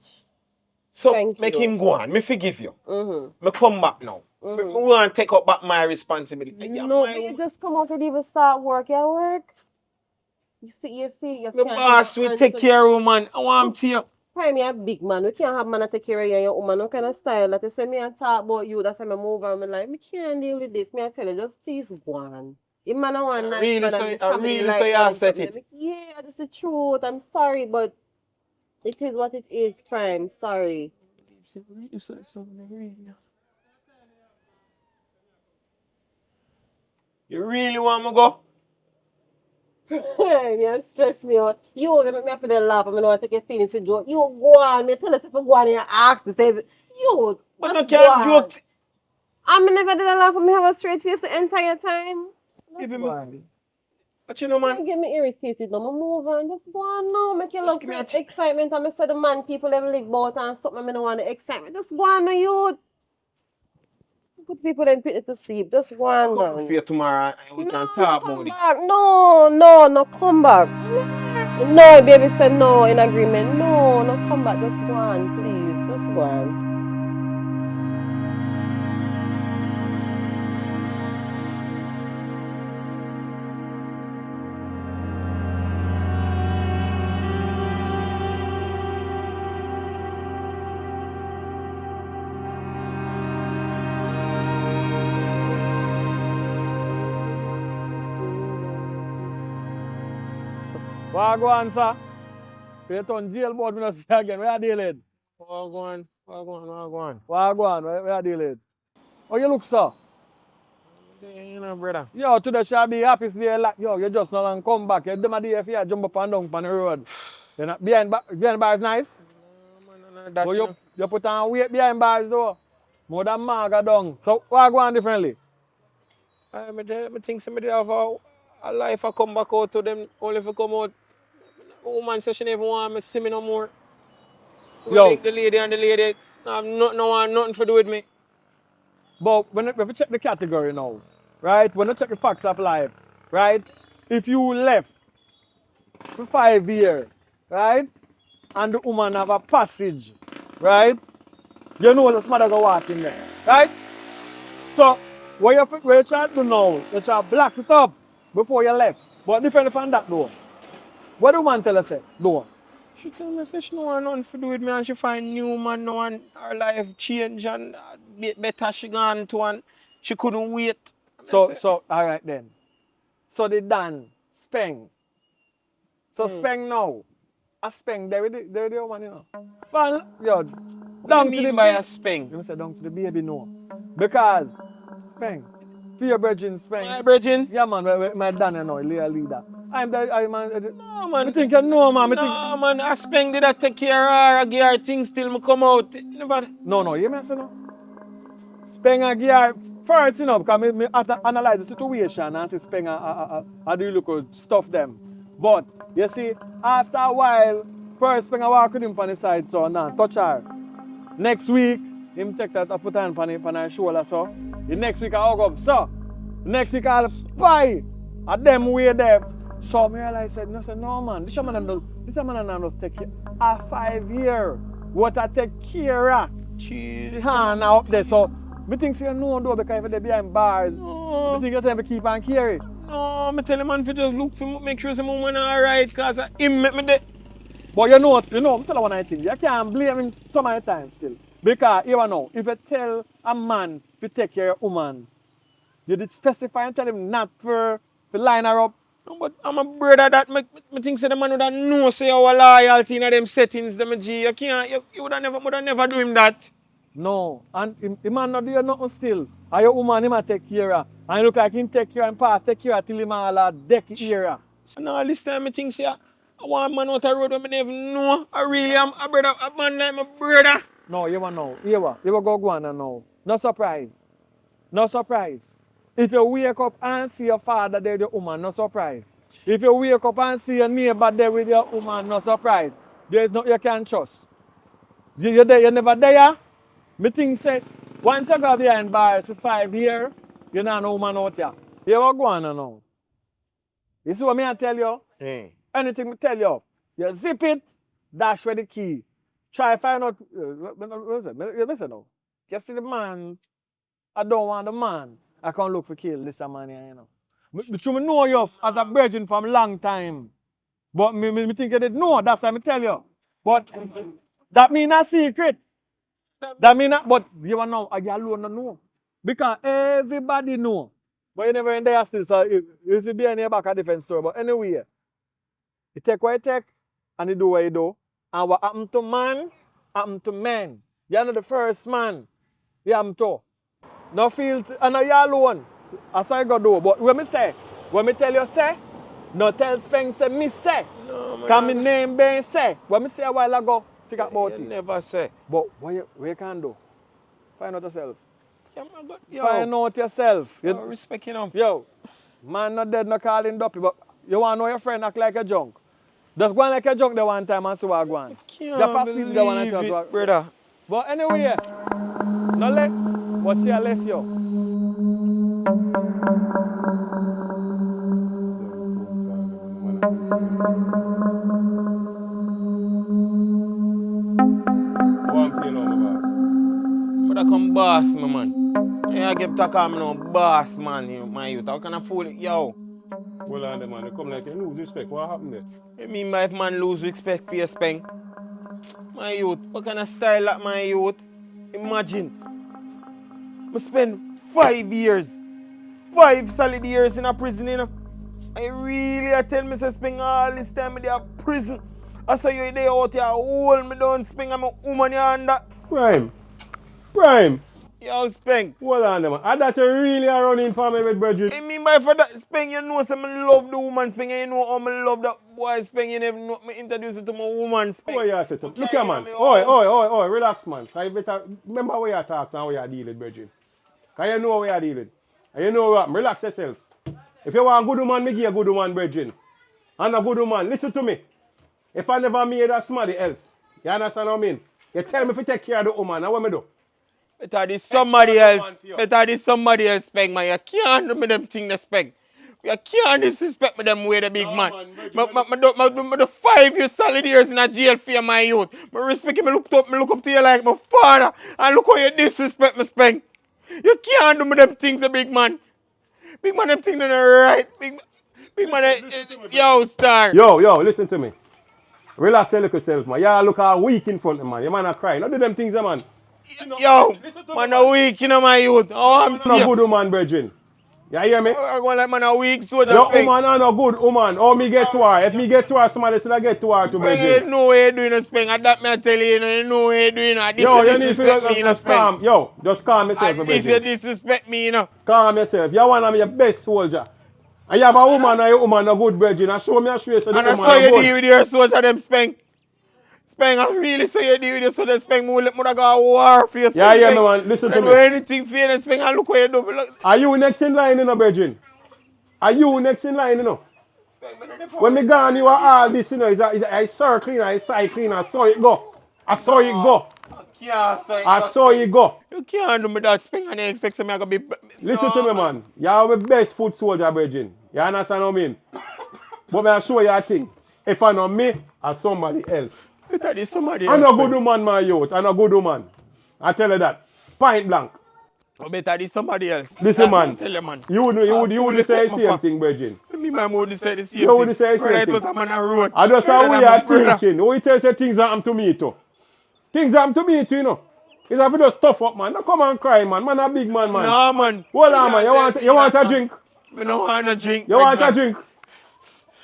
So Thank make you. him go on. Me forgive you. Mm-hmm. Me come back now. Me want to take up back my responsibility. No, but you just come out and even start work. You work. You The can't boss will take care of you, man. I want to you. Prime, you're a big man. We can't have man to take care of you and your woman. No kind of style. That is when me and talk about you. That's why I move on. I'm like, me can't deal with this. Me I tell you, just please go on. If man I want nice Really, man so, and family really, like so you that and upset something, it? yeah, that's the truth. I'm sorry, but it is what it is, Prime. Sorry. You really want me to go? You stress me out. You make me have to laugh. I mean, I want to take your feelings for joke. You go on. Me tell us if you go on and you ask me, say, you But just I go can't on. joke. I never did a laugh. Me have a straight face the entire time. Just Even go me. on. But you know, man. Don't get me irritated now. I move on. Just go on now. Make you look create excitement. And I said the man people them live about and something I don't want the excitement. Just go on now, youth. Put people them put it to sleep. Just go on, Come man. for you tomorrow and we can talk about Come this. back. No, come back. No, baby said no in agreement. No, come back. Just go on, please. Just go on. Wagwan, sir. You turn jail board, me not see again. Where are you dealing? Wagwan. Wagwan, where are you dealing? How you look, sir? You know, brother. Yo, today shall be happy day like yo, you just not come back. You them a day if you jump up and down on the road. You know, behind bars nice? That, But you know. you put on weight behind bars though. More than Marga down. So why go on differently? I think somebody have a life I come back out to them only if I come out. Woman says she never want me see me no more. Yo. The lady have nothing to do with me. But when if you check the category now, right? When you check the facts of life, right? If you left for 5 years, right? And the woman have a passage, right? You know the mother go walk in there, right? So what you try to do now, you try to black it up before you left. But different from that though. What do man tell us say? Do? She tell me say she don't want nothing to do with me and she find new man now and her life change and better she gone to and she couldn't wait. So alright then. So they done speng. So speng now. A speng there with the woman, you know. Well, yo, down to the by a speng? You say down to the baby no. Because speng. For your virgin speng. My virgin? Yeah man, my dad you know, leader. No man. I think you know man. No man, a speng did I take care of her, I give her things till me come out. No, you may say no. Speng a give her first, you know, because me have to analyze the situation and see speng a do look good stuff them. But you see, after a while, first speng a walk with him on the side so now touch her. Next week, him take that put hand on her shoulder so. The next week I hug up, so. Next week I'll buy. And them way there. So me realize said, no man, this man just take care. 5 years. What I take care of. Jeez. Hand up there. So me think you know though because if they behind bars. Me think you tell me keep on carry. No, me tell the man to just look for make sure some woman alright because him make me there. But you know, I'm telling you one thing. You can't blame him so many times still. Because you know, if you tell a man to take care of a woman, you did specify and tell him not to line her up. No, but I'm a brother that me think say the man would have know say our loyalty in them settings them G. You can't you would have never do him that. No, and the man not do you nothing still. And your woman him a take care of. And you look like him take care and pass, take care till him all a deck area. So now this time I think say I want man out the road when I never know. I really am a brother, a man like my brother. No, you want know. You will go on and know. No surprise. No surprise. If you wake up and see your father there, the woman, no surprise. If you wake up and see your neighbor there with your woman, no surprise. There is no you can trust. You there, you never there. Me think say once you go behind bars for 5 years, you know no woman out here. You what go on now? You see what me I tell you? Anything me tell you, you zip it, dash where the key. Try find out. Listen now. You see the man, I don't want the man. I can't look for kill this man here, you know. But you know you as a virgin from long time. But me think you didn't know, that's what I tell you. But that mean a secret. That mean that, but you know, I alone don't know. Because everybody know. But you never in there still, so you see be in your back a different story. But anyway, you take what you take, and you do what you do. And what happened to man, happened to men. You're not the first man. You happen to. No feel, and you alone. That's how you go do. But when me tell you say, no tell Speng say me say. No, man. Cause my name being say. What me say a while ago, think about it. Never say. But what you can do? Find out yourself. Yeah, man, yo. Find out yourself. Yo, respect you know. Yo, man not dead, no calling duppy, but you want to know your friend act like a junk. Just go on like a junk the one time and see what go on. Can't believe it, brother. But anyway, no let, but she left you. But I come boss, my man. I get to call me no boss, man, my youth. How can I fool it? Yo. Well, on the man, they come like you lose respect. What happened there? You mean by if man lose respect for your Speng? My youth, what kind of style that my youth? Imagine. I spend 5 years, 5 solid years in a prison, you know. I tell me, say, Speng all this time in the prison. I say you there out here, hold me down, Speng, I'm a woman here and that. Prime. Yo, Speng. Hold on, man. I thought you really are running for me with brethren. I mean by for that, Speng, you know, say, I love the woman, Speng, and you know how I love that boy, Speng, you never know me introduce you to my woman, Speng. What you say to me? Look here, man. Oi, relax, man. Cause you better remember where you talk and where you deal with, brethren. Cause you know where you deal with. And you know what? Relax yourself. If you want a good woman, me give you a good woman, brethren. And a good woman, listen to me. If I never made that somebody else, you understand what I mean? You tell me if you take care of the woman, now what me do? Better this somebody else. Better this somebody else, Speng, man. You can't do me them things, Speng. You can't disrespect me them way, the big man. I do 5 years solid years in a jail for my youth. I respect you, I look up to you like my father. And look how you disrespect me, Speng. You can't do me them things, the big man. Big man, them things are right. Big man, yo, star. Yo, listen to me. Relax your little self, man. You look all weak in front of man. You man are crying. Don't do them things, man. Yo, man a weak, you know, my youth. Oh, I'm no good woman, brethren. You hear me? I go like man a weak soldier. Your woman are no good woman. Oh, me get to her. If me get to her, somebody still get to her to brethren. You know what you're doing, Speng. And that me I tell you, you know what you're doing. Yo, you need to just calm. Yo, just calm yourself, brethren. You disrespect me, you know. Calm yourself. You're one of your best soldier. And you have a woman and your woman a good, brethren. And show me a show so the woman and I saw you deal with your soldier, them, Speng. Speng, I really say you do this for the Speng. I let mother go war for you, Speng. Yeah, man. Listen to me. I do anything for you, Speng. And look what you do. Are you next in line, you know, brethren? Are you next in line, you know? When me gone, you are all this, you know. It's a circle, a cycle, I saw it go. I saw it go. I saw it go. You can't do me that, Speng, and you expect me to be... Listen to me, man. You are the best foot soldier, brethren. You understand what I mean? But I'll show you a thing. If I know me, or somebody else. Somebody else. I'm a good woman, my youth. I'm a good woman. I tell you that. Point blank. Better this somebody else. Listen, man. Tell you, man. You would say the same thing, brethren. Me, my mom would say the same thing. You would say the same thing. I just say we are teaching. We tell you things happen to me too. Things happen to me too, you know. It's have to just tough up, man. Don't come and cry, man. Man a big man, man. No, man. Hold on, man. You want a drink? I don't want a drink. You want a drink?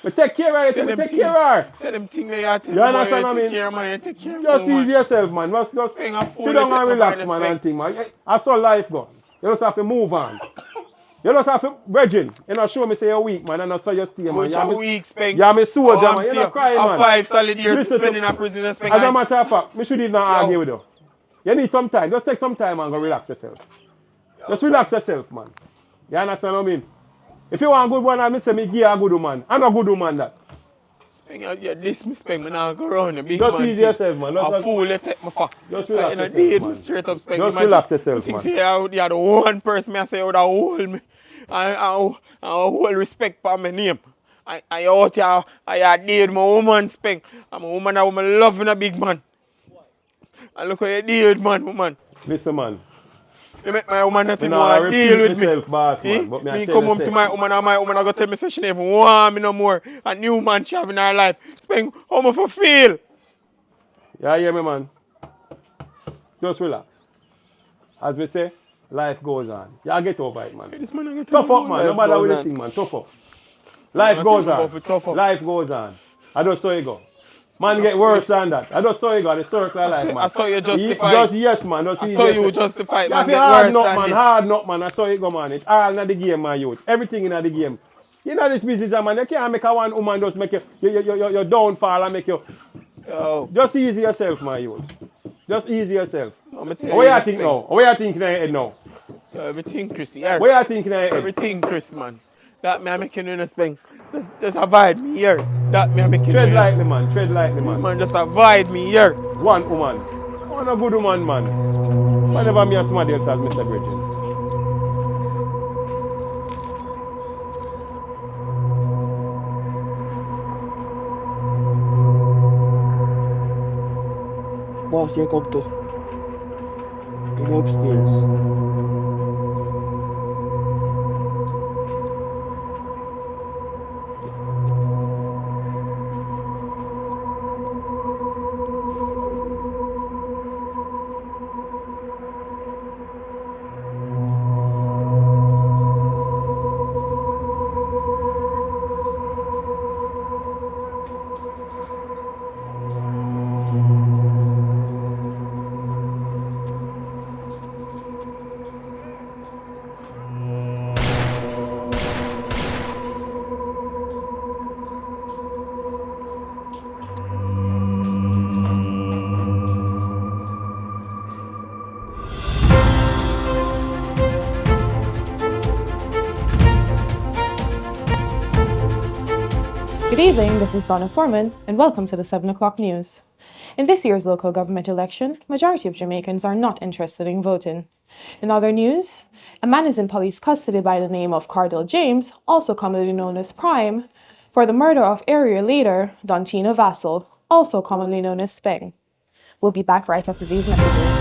But take care of it. Take care of her. Say them things they are. You understand what I mean? Just ease yourself, man. Just sit down and relax, man, and think, man. That's how life goes. You just have to move on. You just have to, brethren, you know, show me say you're weak, man, and I saw you stay, man. You're weak, Speng. You're my soldier, man. You're not crying, man. 5 solid years spending in a prison, Speng. As a matter of fact, we shouldn't even argue with you. You need some time. Just take some time and go relax yourself. Just relax yourself, man. You understand what I mean? If you want a good one, I say me give you a good woman. I'm a good woman that. Speng, yeah, this me speng, me now go around the big Just man. ease yourself, man. A fool you take me for. Just You relax know, yourself, deed man. me straight up speng. Just relax yourself, You think man. say you're the one person me I say would have hold me. I hold respect for my name. I out here, I date my woman speng. I'm a woman that woman loving a big man. And look how you deal man, woman. Listen, man. You make my woman not Me even nah want to deal repeat with me. myself, boss, Eh? man. But me I Me tell come you, home say. to my woman and my woman I go tell me say she never want me no more. A new man she have in her life. Speng, how much for feel? Yeah, hear me, man. Just relax. As we say, life goes on. Yeah, get over it, man. This man I go tell Tough me up, about man. No life matter goes what you on. think, man. Tough up. Man, Life I goes tell me on. about it, tough up. Life goes on. I just saw you go. Man get worse than that. I just saw you go. The circle of life, man. I saw you justify Just it. yes, man. Just I ease saw you yourself. justify it, You man. have to Get hard worse knock, than man. this. Hard knock, man. I saw you go, man. It's all in the game, man, youth. Everything in the game. You know this business, man. You can't make a one woman just make you downfall and make you. Yo. Just ease yourself, my youth. Just ease yourself. I'ma tell What you you this think thing. now? What you think in your head now? Everything, Chris. Yeah. What you think in your head? Everything, Chris, man. That me I making you spend. Just avoid me here. That me I making Tread you. lightly, man. Tread lightly, man. Man, just avoid me here. One woman. One a good woman, man. Whenever me and somebody else as Mr. Bridget. Boss, you come to. You go upstairs. Good evening, this is Donna Foreman, and welcome to the 7 o'clock news. In this year's local government election, majority of Jamaicans are not interested in voting. In other news, a man is in police custody by the name of Cardell James, also commonly known as Prime, for the murder of area leader Dontina Vassell, also commonly known as Speng. We'll be back right after these messages.